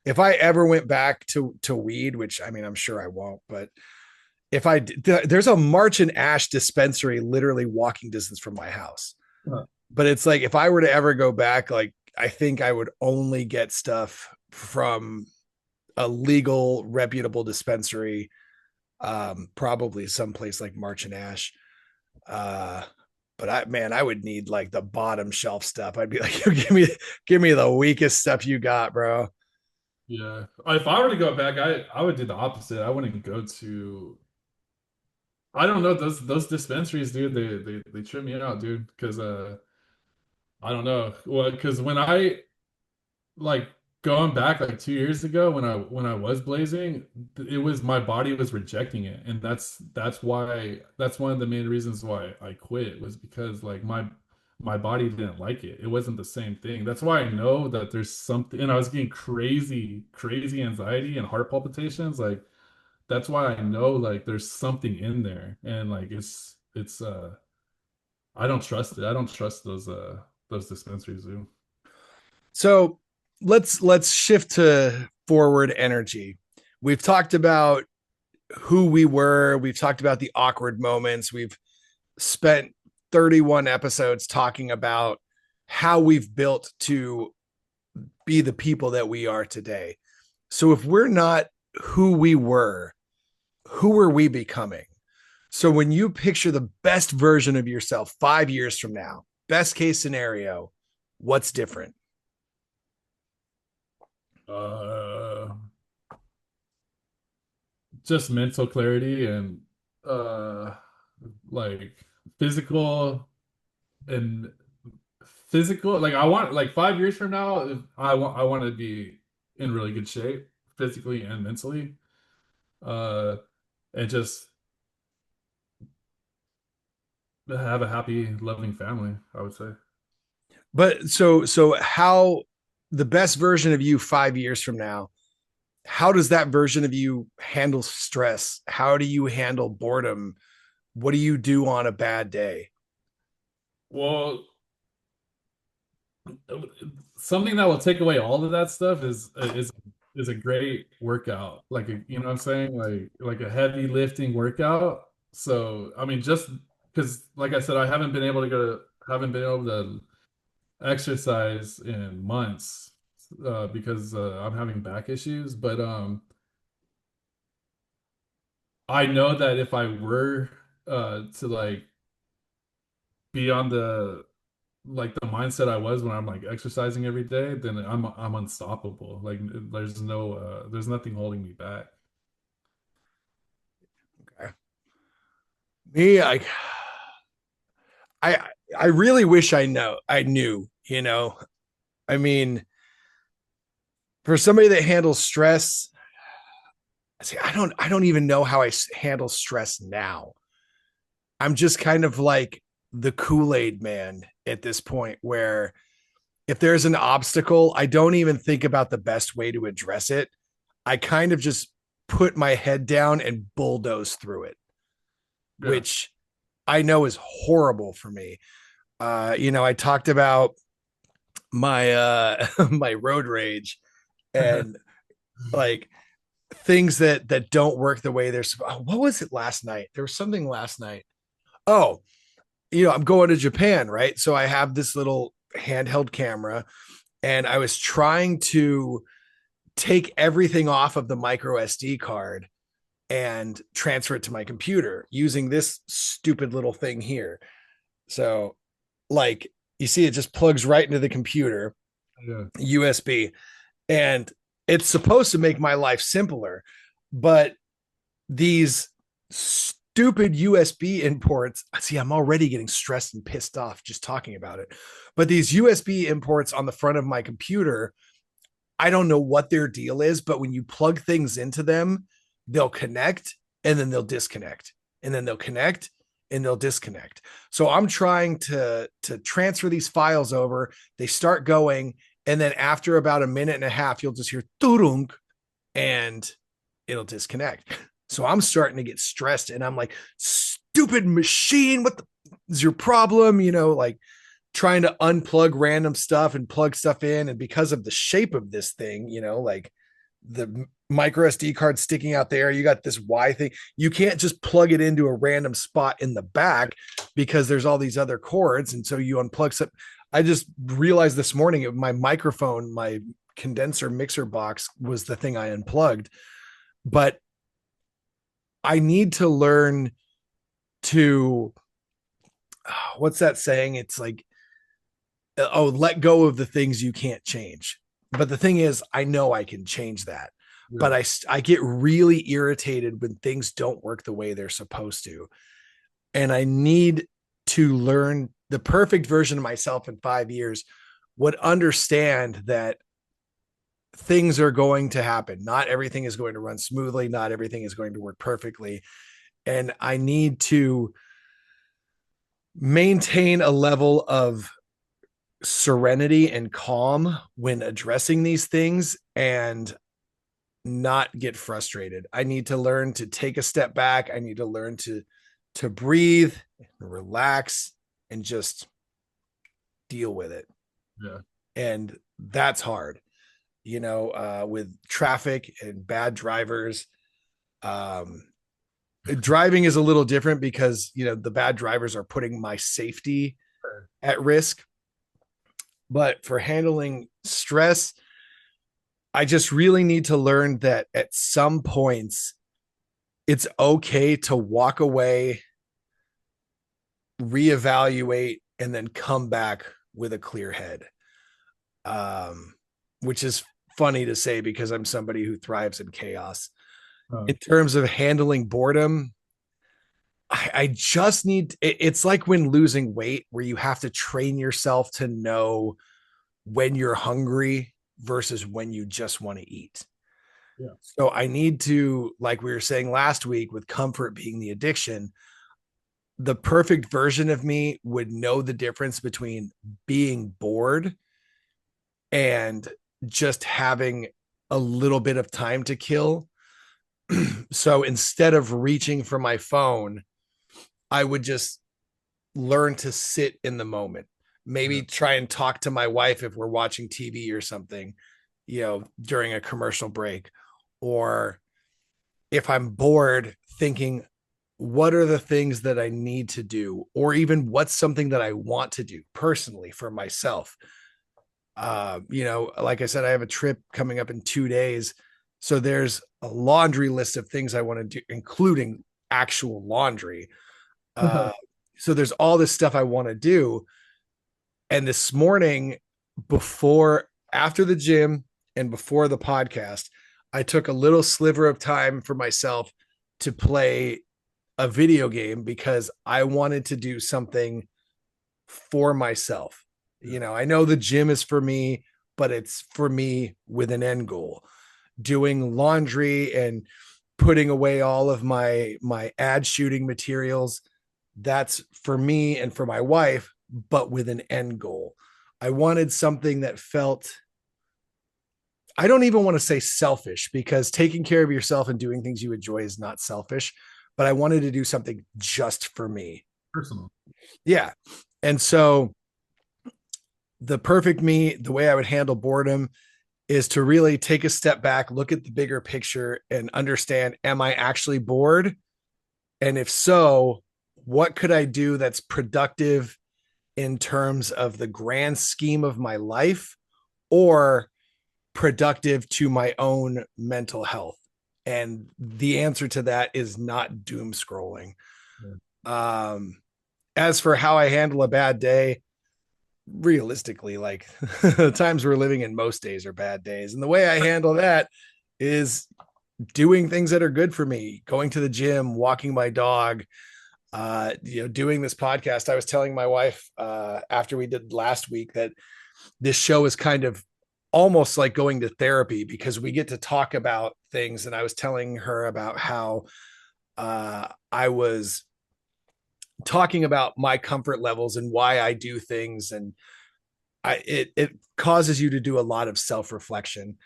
if I ever went back to weed, which I mean I'm sure I won't, but if there's a March and Ash dispensary literally walking distance from my house. Huh. But it's like if I were to ever go back, like I think I would only get stuff from a legal, reputable dispensary, probably someplace like March and Ash. Uh, but I would need like the bottom shelf stuff. I'd be like, give me the weakest stuff you got, bro. Yeah. If I were to go back, I would do the opposite. I wouldn't go to I don't know those dispensaries, dude. They trip me out, dude. Because I don't know. Well, because when I like going back like 2 years ago when I was blazing, it was my body was rejecting it, and that's why that's one of the main reasons why I quit was because like my body didn't like it. It wasn't the same thing. That's why I know that there's something, and I was getting crazy anxiety and heart palpitations. Like that's why I know like there's something in there, and like it's I don't trust it. I don't trust those dispensaries, dude. So let's shift to forward energy. We've talked about who we were, we've talked about the awkward moments, we've spent 31 episodes talking about how we've built to be the people that we are today. So if we're not who we were, who are we becoming? So when you picture the best version of yourself 5 years from now, best case scenario, what's different? Uh, just mental clarity and uh like physical and physical like I want like 5 years from now if I want to be in really good shape physically and mentally uh and just have a happy loving family, I would say. But so how the best version of you 5 years from now, how does that version of you handle stress? How do you handle boredom? What do you do on a bad day? Well, something that will take away all of that stuff is a great workout. Like you know what I'm saying? Like a heavy lifting workout. So I mean, just because like I said, I haven't been able to exercise in months because I'm having back issues. But I know that if I were to like be on the like the mindset I was when I'm like exercising every day, then I'm unstoppable. Like there's nothing holding me back. Okay. Me, I I really wish I knew, you know. I mean, for somebody that handles stress, see, I don't even know how I handle stress now. I'm just kind of like the Kool-Aid man at this point where if there's an obstacle, I don't even think about the best way to address it. I kind of just put my head down and bulldoze through it, Yeah. which I know is horrible for me. I talked about my my road rage and like things that don't work the way they're what was it last night? There was something last night. Oh, I'm going to Japan, right? So I have this little handheld camera and I was trying to take everything off of the micro SD card and transfer it to my computer using this stupid little thing here. So, like, you see, it just plugs right into the computer, Yeah. USB, and it's supposed to make my life simpler. But these stupid USB imports, see, I'm already getting stressed and pissed off just talking about it. But these USB imports on the front of my computer, I don't know what their deal is, but when you plug things into them, they'll connect and then they'll disconnect and then they'll connect and they'll disconnect. So I'm trying to transfer these files over. They start going, and then after about a minute and a half, you'll just hear turunk and it'll disconnect. So I'm starting to get stressed, and I'm like, stupid machine, what the is your problem? Like trying to unplug random stuff and plug stuff in. And because of the shape of this thing, like the micro SD card sticking out there, you got this Y thing. You can't just plug it into a random spot in the back because there's all these other cords. And so you unplug some. I just realized this morning my microphone, my condenser mixer box was the thing I unplugged. But I need to learn to, what's that saying? It's like, oh, let go of the things you can't change. But the thing is, I know I can change that. Yeah. But I get really irritated when things don't work the way they're supposed to. And I need to learn the perfect version of myself in 5 years would understand that things are going to happen. Not everything is going to run smoothly. Not everything is going to work perfectly. And I need to maintain a level of serenity and calm when addressing these things and not get frustrated. I need to learn to take a step back. I need to learn to breathe and relax and just deal with it. Yeah. And that's hard, with traffic and bad drivers. Um, Driving is a little different because, the bad drivers are putting my safety at risk. But for handling stress, I just really need to learn that at some points, it's okay to walk away, reevaluate, and then come back with a clear head. Which is funny to say because I'm somebody who thrives in chaos. Uh, In terms of handling boredom, I just need, it's like when losing weight, where you have to train yourself to know when you're hungry versus when you just want to eat. yeah. So I need to, like we were saying last week, with comfort being the addiction, the perfect version of me would know the difference between being bored and just having a little bit of time to kill. So instead of reaching for my phone, I would just learn to sit in the moment. Yeah. Maybe try and talk to my wife if we're watching TV or something, during a commercial break. Or if I'm bored, thinking, what are the things that I need to do? Or even what's something that I want to do personally for myself? Like I said, I have a trip coming up in 2 days. So there's a laundry list of things I want to do, including actual laundry. Uh, so there's all this stuff I want to do. And this morning, after the gym and before the podcast, I took a little sliver of time for myself to play a video game because I wanted to do something for myself. Yeah. I know the gym is for me, but it's for me with an end goal. Doing laundry and putting away all of my ad shooting materials, that's for me and for my wife, but with an end goal. I wanted something that felt, I don't even want to say selfish, because taking care of yourself and doing things you enjoy is not selfish, but I wanted to do something just for me. Personal. Yeah. And so the perfect me, the way I would handle boredom is to really take a step back, look at the bigger picture, and understand, am I actually bored? And if so, what could I do that's productive in terms of the grand scheme of my life, or productive to my own mental health? And the answer to that is not doom scrolling. Yeah. As for how I handle a bad day, realistically, like the times we're living in, most days are bad days. And the way I handle that is doing things that are good for me, going to the gym, walking my dog, doing this podcast. I was telling my wife after we did last week that this show is kind of almost like going to therapy, because we get to talk about things. And I was telling her about how I was talking about my comfort levels and why I do things. And it causes you to do a lot of self-reflection.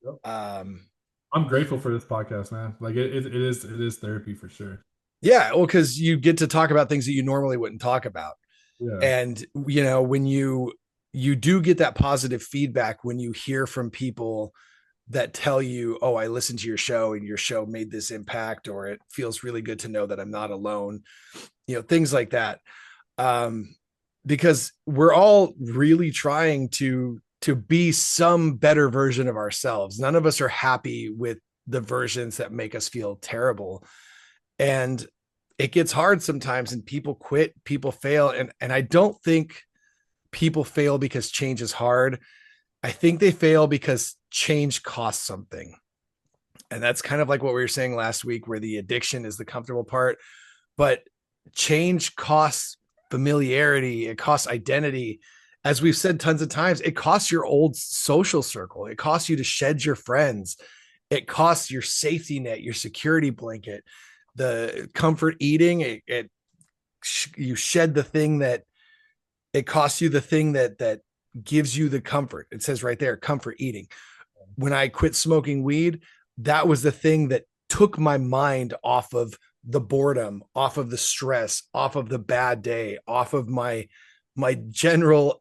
Yep. Um, I'm grateful for this podcast, man. Like it is therapy for sure. yeah, well, because you get to talk about things that you normally wouldn't talk about. Yeah. And when you do get that positive feedback, when you hear from people that tell you, oh, I listened to your show and your show made this impact, or it feels really good to know that I'm not alone, things like that. Because we're all really trying to be some better version of ourselves. None of us are happy with the versions that make us feel terrible. And it gets hard sometimes, and people quit, people fail. And I don't think people fail because change is hard. I think they fail because change costs something. And that's kind of like what we were saying last week, where the addiction is the comfortable part, but change costs familiarity, it costs identity. As we've said tons of times, it costs your old social circle. It costs you to shed your friends. It costs your safety net, your security blanket, the comfort eating. You shed the thing that it costs you the thing that gives you the comfort. It says right there, comfort eating. When I quit smoking weed, that was the thing that took my mind off of the boredom, off of the stress, off of the bad day, off of my general,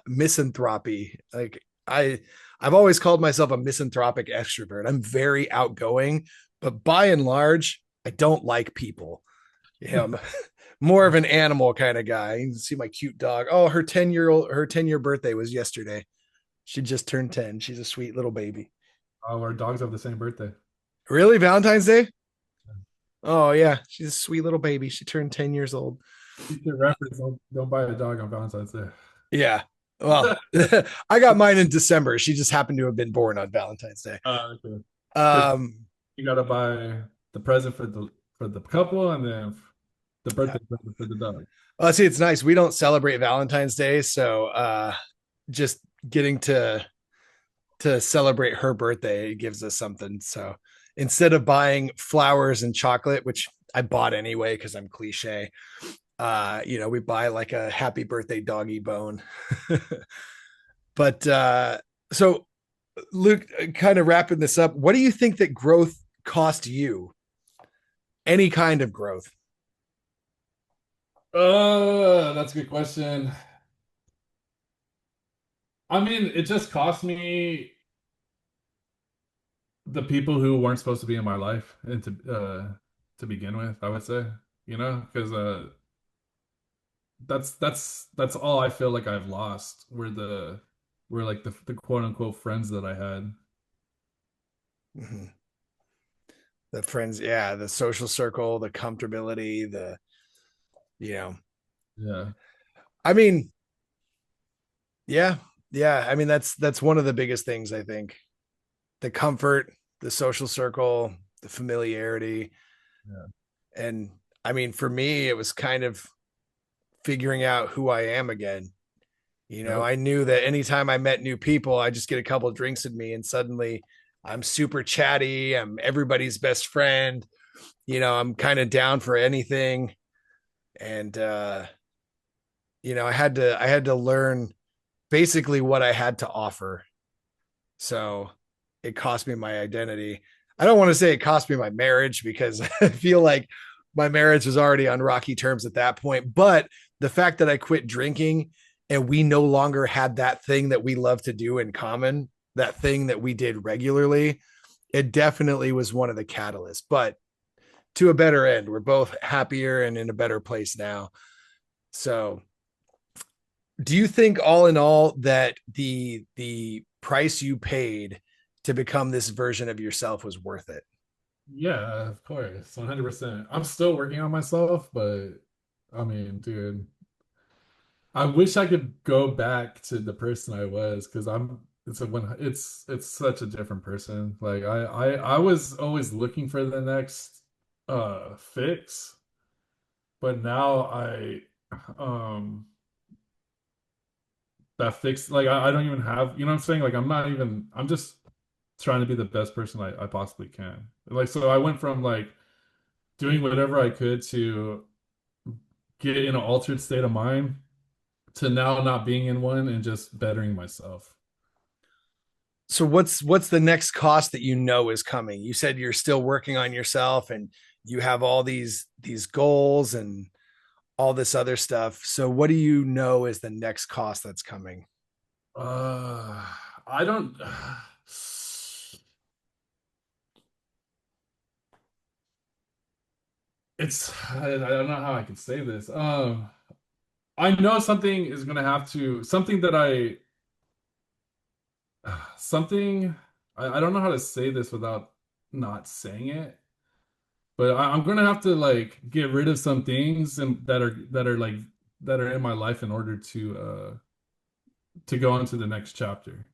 misanthropy. Like I've always called myself a misanthropic extrovert. I'm very outgoing, but by and large, I don't like people. I'm more of an animal kind of guy. You can see my cute dog. Oh, her 10-year birthday was yesterday. She just turned 10. She's a sweet little baby. Oh, our dogs have the same birthday. Really? Valentine's Day? Oh yeah. She's a sweet little baby. She turned 10 years old. Future reference, don't buy a dog on Valentine's Day. Yeah. Well, I got mine in December. She just happened to have been born on Valentine's Day. Okay. Because Um, you gotta buy the present for the couple and then the birthday present for the dog. well, see, it's nice. We don't celebrate Valentine's Day, so just getting to celebrate her birthday gives us something. So instead of buying flowers and chocolate, which I bought anyway because I'm cliche, we buy like a happy birthday doggy bone. But so Luke, kind of wrapping this up, what do you think that growth cost you? Any kind of growth? That's a good question. I mean, it just cost me the people who weren't supposed to be in my life and to begin with, I would say, because that's all I feel like I've lost were like the quote unquote friends that I had. Mm-hmm. The friends, yeah, the social circle, the comfortability, you know, Yeah. I mean, yeah, yeah. I mean, that's one of the biggest things I think. The comfort, the social circle, the familiarity. Yeah. And I mean, for me, it was kind of figuring out who I am again. Yep. I knew that anytime I met new people, I just get a couple of drinks in me and suddenly I'm super chatty. I'm everybody's best friend. I'm kind of down for anything. And I had to learn basically what I had to offer. So it cost me my identity. I don't want to say it cost me my marriage because I feel like my marriage was already on rocky terms at that point. But the fact that I quit drinking and we no longer had that thing that we love to do in common, that thing that we did regularly, it definitely was one of the catalysts. But to a better end, we're both happier and in a better place now. So do you think all in all that the price you paid to become this version of yourself was worth it? Yeah, of course. 100%. I'm still working on myself, but I mean, dude, I wish I could go back to the person I was because it's such a different person. Like I was always looking for the next fix, but now um that fix, like I don't even have, you know what I'm saying? Like I'm just trying to be the best person I possibly can. Like so I went from like doing whatever I could to get in an altered state of mind to now not being in one and just bettering myself. So what's the next cost that is coming? You said you're still working on yourself and you have all these goals and all this other stuff. So what do you know is the next cost that's coming? Uh, I don't. I don't know how I can say this. I know something is gonna have to something that something I don't know how to say this without not saying it, but I'm gonna have to like get rid of some things and that are in my life in order to go into the next chapter.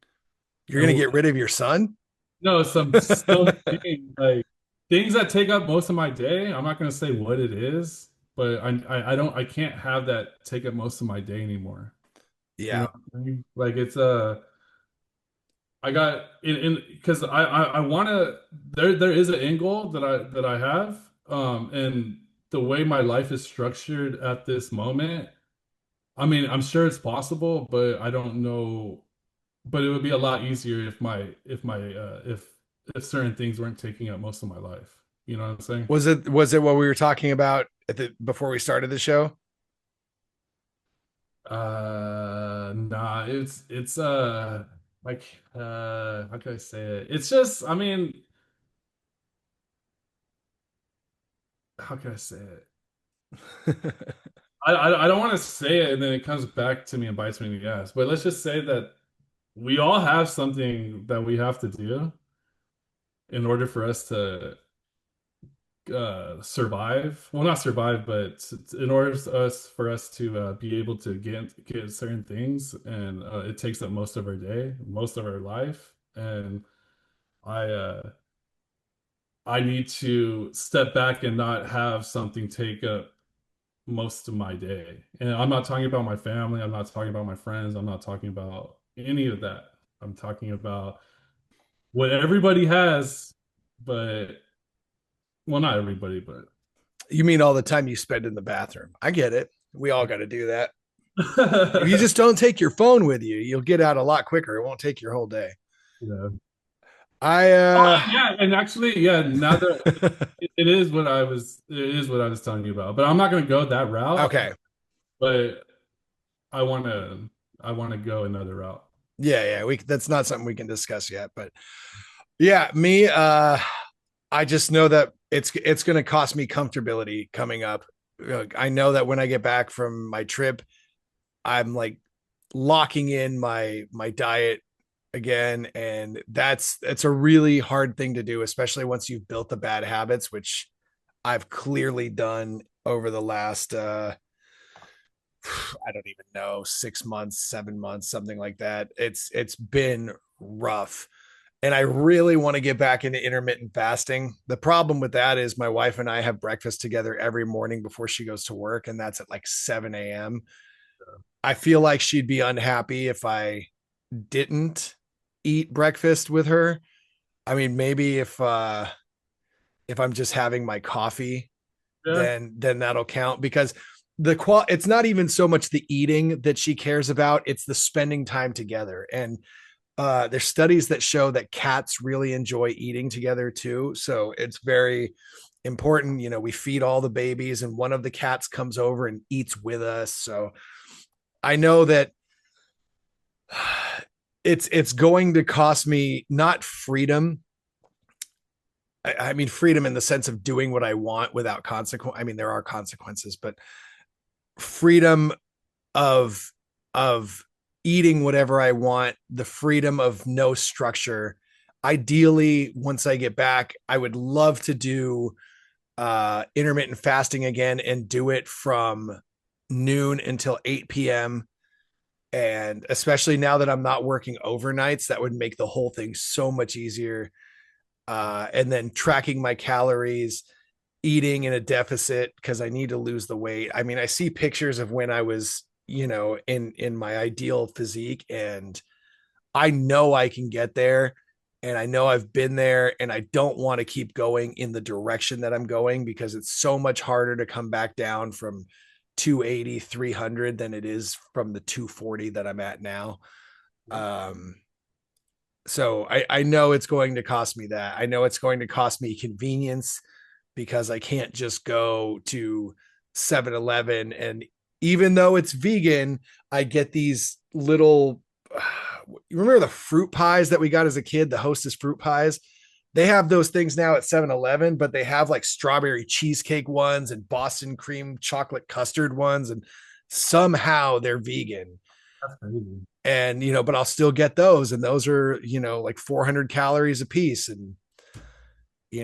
You're And going to get rid of your son? no, some things like things that take up most of my day. I'm not gonna say what it is, but I can't have that take up most of my day anymore. You know Yeah. what I mean? Like it's I got in because I want to there is an end goal that I have and the way my life is structured at this moment, I mean, I'm sure it's possible, but I don't know. But it would be a lot easier if my if certain things weren't taking up most of my life. You know what I'm saying? Was it what we were talking about before we started the show? Nah, it's like how can I say it? It's just, I mean, how can I say it? I don't want to say it and then it comes back to me and bites me in the ass. But let's just say that we all have something that we have to do in order for us to survive. Well, not survive, but in order for us to be able to get certain things, and it takes up most of our day, most of our life, and I I need to step back and not have something take up most of my day. And I'm not talking about my family. I'm not talking about my friends. I'm not talking about any of that. I'm talking about what everybody has, but well, not everybody, but You mean all the time you spend in the bathroom? I get it. We all got to do that. If you yeah. just don't take your phone with you, you'll get out a lot quicker. It won't take your whole day. I Oh, yeah, and actually, yeah, now that it is what it is what I was telling you about. But I'm not going to go that route, okay. but I want to I want to go another route. Yeah, we that's not something we can discuss yet, but yeah, me I just know that it's going to cost me comfortability coming up. I know that when I get back from my trip, I'm like locking in my diet again, and it's a really hard thing to do, especially once you've built the bad habits, which I've clearly done over the last I don't even know, 6 months, 7 months, something like that. It's been rough. And I really want to get back into intermittent fasting. The problem with that is my wife and I have breakfast together every morning before she goes to work, and that's at like 7 a.m. I feel like she'd be unhappy if I didn't eat breakfast with her. I mean, maybe if I'm just having my coffee, Yeah, then that'll count, because it's not even so much the eating that she cares about, it's the spending time together. And there's studies that show that cats really enjoy eating together too, so it's very important. We feed all the babies and one of the cats comes over and eats with us, so I know that it's going to cost me not freedom. I mean freedom in the sense of doing what I want without consequence. I mean there are consequences, but freedom of of eating whatever I want, the freedom of no structure. Ideally, once I get back, I would love to do intermittent fasting again and do it from noon until 8 p.m. And especially now that I'm not working overnights, that would make the whole thing so much easier. And then tracking my calories, eating in a deficit because I need to lose the weight. I mean, I see pictures of when I was, in my ideal physique, and I know I can get there, and I know I've been there, and I don't want to keep going in the direction that I'm going because it's so much harder to come back down from 280, 300 than it is from the 240 that I'm at now. Um, so I know it's going to cost me that. I know it's going to cost me convenience because I can't just go to 7-Eleven. And even though it's vegan, I get these little, you remember the fruit pies that we got as a kid, the Hostess fruit pies? They have those things now at 7-Eleven, but they have like strawberry cheesecake ones and Boston cream chocolate custard ones. And somehow they're vegan. that's crazy. And, but I'll still get those. And those are, like 400 calories a piece. And,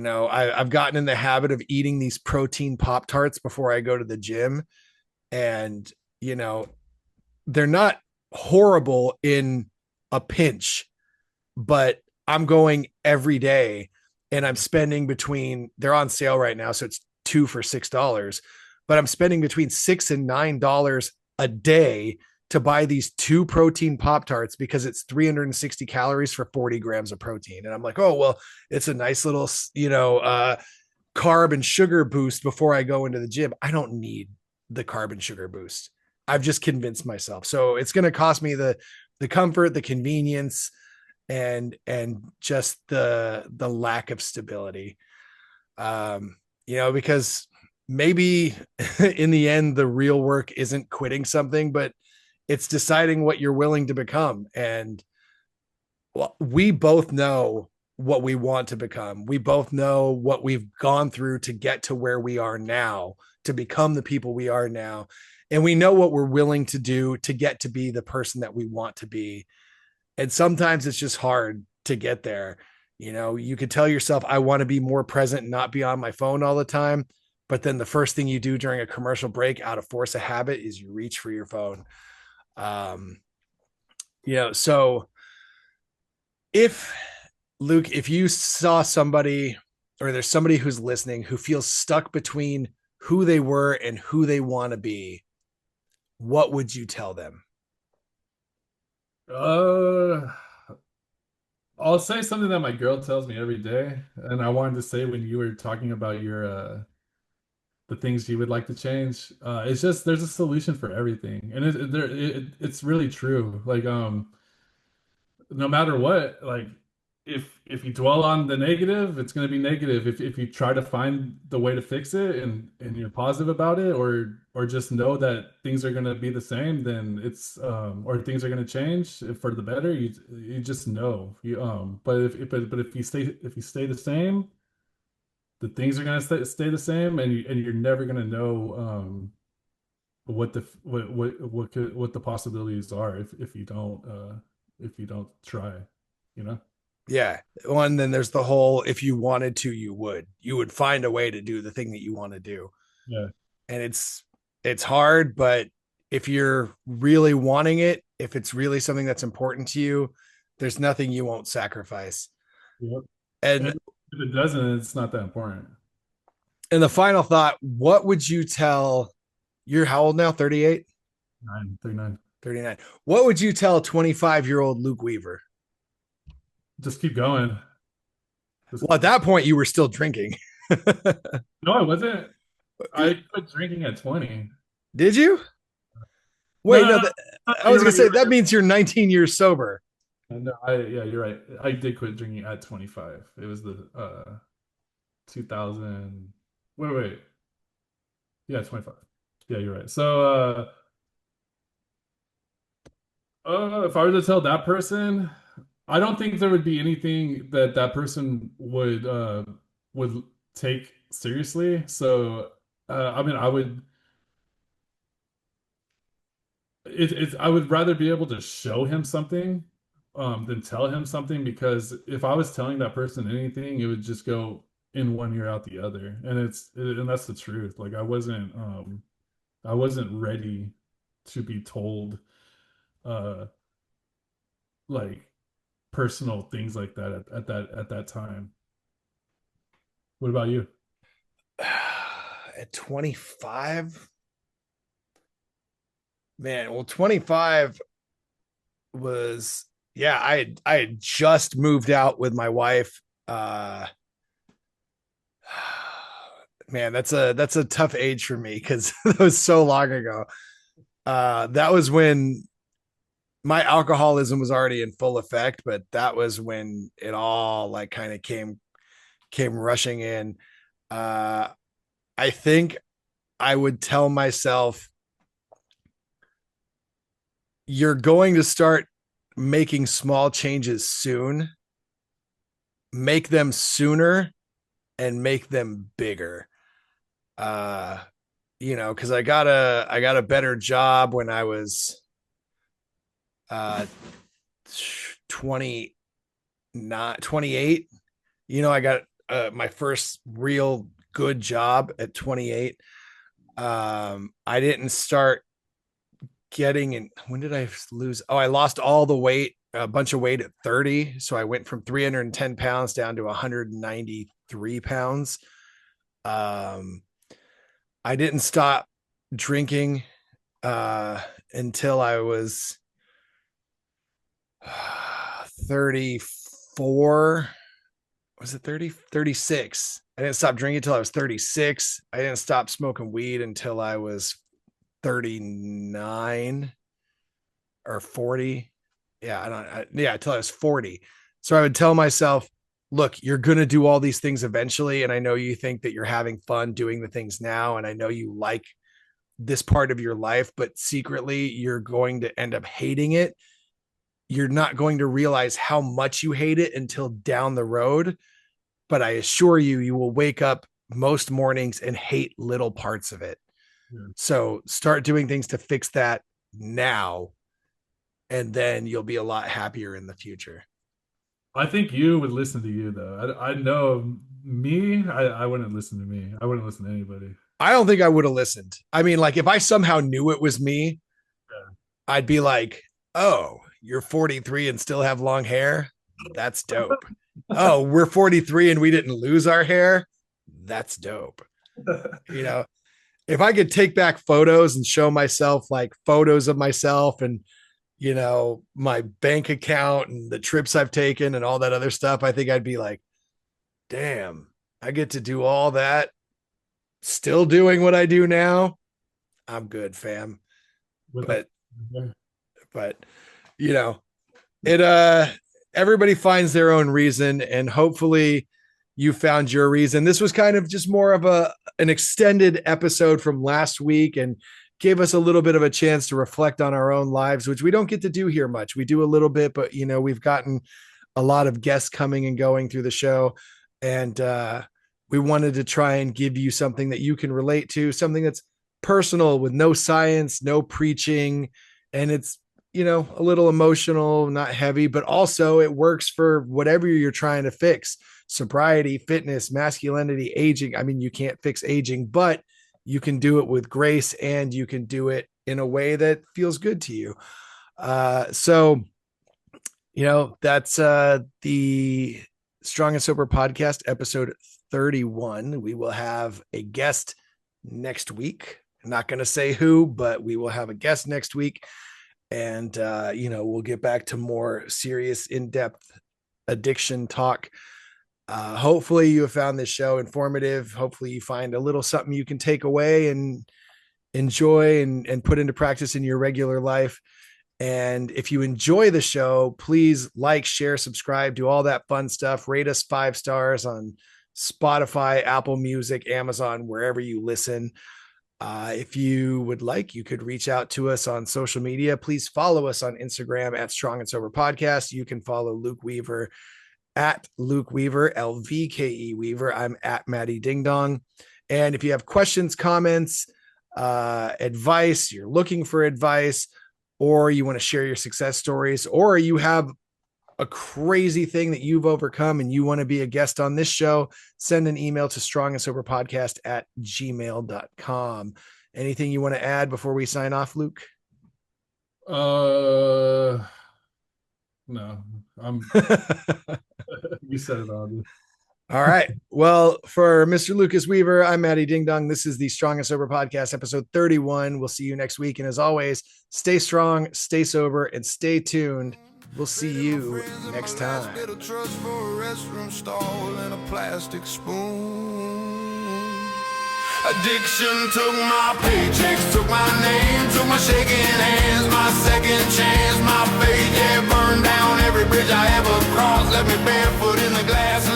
I've gotten in the habit of eating these protein Pop Tarts before I go to the gym. And, you know, they're not horrible in a pinch, but I'm going every day and I'm spending they're on sale right now. So it's two for $6. but I'm spending between $6 and $9 a day to buy these 2 protein Pop Tarts because it's 360 calories for 40 grams of protein. And I'm like, oh, well, it's a nice little, carb and sugar boost before I go into the gym. I don't need the carb and sugar boost. I've just convinced myself. So it's going to cost me the comfort, the convenience, and just the lack of stability. Because maybe in the end the real work isn't quitting something, but it's deciding what you're willing to become. And well, we both know what we want to become. We both know what we've gone through to get to where we are now, to become the people we are now. And we know what we're willing to do to get to be the person that we want to be. And sometimes it's just hard to get there. You could tell yourself, I want to be more present and not be on my phone all the time. But then the first thing you do during a commercial break out of force of habit is you reach for your phone. Um, so if Luke, if you saw somebody or there's somebody who's listening who feels stuck between who they were and who they want to be, what would you tell them? Uh, I'll say something that my girl tells me every day, and I wanted to say when you were talking about your the things you would like to change. It's just there's a solution for everything, and it's really true. Like no matter what, like if you dwell on the negative, it's going to be negative. If you try to find the way to fix it and you're positive about it, or just know that things are going to be the same, then it's or things are going to change for the better. You just know you but if you stay the same, the things are going to stay the same, and you're never going to know what the what the possibilities are if you don't try, you know. Yeah. Well, and then there's the whole, if you wanted to, you would find a way to do the thing that you want to do. Yeah. And it's hard, but if you're really wanting it, if it's really something that's important to you, there's nothing you won't sacrifice. Yep. And And if it doesn't, it's not that important. and the final thought, what would you tell, you're how old now? 38, 939. 39. What would you tell 25-year-old Luke Weaver? Just keep going. Just Well, at that point you were still drinking. no, I wasn't. I quit drinking at 20. Did you? No, Wait, no, no, no. I was You're gonna right. say You're that right. means you're 19 years sober. No, yeah, you're right. I did quit drinking at 25. It was the 2000. Wait. Yeah, 25. Yeah, you're right. So if I were to tell that person, I don't think there would be anything that that person would take seriously. So I mean, I would rather be able to show him something than tell him something, because if I was telling that person anything, it would just go in one ear out the other, and and that's the truth. Like I wasn't ready to be told uh like personal things like that at that time. What about you? At 25, man, well, 25 was, yeah, I had just moved out with my wife. Man, that's a tough age for me because that was so long ago. That was when my alcoholism was already in full effect, but that was when it all like kind of came rushing in. uh I think I would tell myself, you're going to start making small changes soon, make them sooner, and make them bigger. uh because I got a better job when I was uh 29 28. I got my first real good job at 28. I didn't start getting in, when did I lose? Oh, I lost all the weight, a bunch of weight at 30. So I went from 310 pounds down to 193 pounds. Um, I didn't stop drinking until I was 34. Was it 30? 36. I didn't stop drinking until I was 36. I didn't stop smoking weed until I was 39 or 40. Yeah, until I was 40. So I would tell myself, look, you're going to do all these things eventually. And I know you think that you're having fun doing the things now. And I know you like this part of your life, but secretly you're going to end up hating it. You're not going to realize how much you hate it until down the road. But I assure you, you will wake up most mornings and hate little parts of it. Yeah. So start doing things to fix that now, and then you'll be a lot happier in the future. I think you would listen to you though. I know me, I wouldn't listen to me. I wouldn't listen to anybody. I don't think I would have listened. I mean, like if I somehow knew it was me, yeah, I'd be like, oh, you're 43 and still have long hair? That's dope. Oh, we're 43 and we didn't lose our hair? That's dope. You know, if I could take back photos and show myself like photos of myself and, you know, my bank account and the trips I've taken and all that other stuff, I think I'd be like, damn, I get to do all that. Still doing what I do now. I'm good, fam. But you know, everybody finds their own reason, and hopefully you found your reason. This was kind of just more of an extended episode from last week and gave us a little bit of a chance to reflect on our own lives, which we don't get to do here much. We do a little bit, but you know, we've gotten a lot of guests coming and going through the show, and we wanted to try and give you something that you can relate to, something that's personal with no science, no preaching, and it's, you know, a little emotional, not heavy, but also it works for whatever you're trying to fix. Sobriety, fitness, masculinity, aging. I mean, you can't fix aging, but you can do it with grace, and you can do it in a way that feels good to you. So, you know, that's the Strong and Sober Podcast, episode 31. We will have a guest next week. I'm not going to say who, but we will have a guest next week. And, you know, we'll get back to more serious, in-depth addiction talk. Hopefully you have found this show informative. Hopefully you find a little something you can take away and enjoy and put into practice in your regular life. And if you enjoy the show, please like, share, subscribe, do all that fun stuff. Rate us 5 stars on Spotify, Apple Music, Amazon, wherever you listen. If you would like, you could reach out to us on social media. Please follow us on Instagram at Strong and Sober Podcast. You can follow Luke Weaver at Luke Weaver, LVKE Weaver. I'm at Maddie Ding Dong. And if you have questions, comments, advice, you're looking for advice, or you want to share your success stories, or you have a crazy thing that you've overcome and you want to be a guest on this show, send an email to strongandsoberpodcast@gmail.com. Anything you want to add before we sign off, Luke? No, you said it all. All right. Well, for Mr. Lucas Weaver, I'm Maddie Ding Dong. This is the Strong and Sober Podcast, episode 31. We'll see you next week. And as always, stay strong, stay sober, and stay tuned. We'll see you next time. Addiction took my paychecks, took my name, took my shaking hands, my second chance, my faith, yeah, burned down every bridge I ever crossed, left me barefoot in the glass.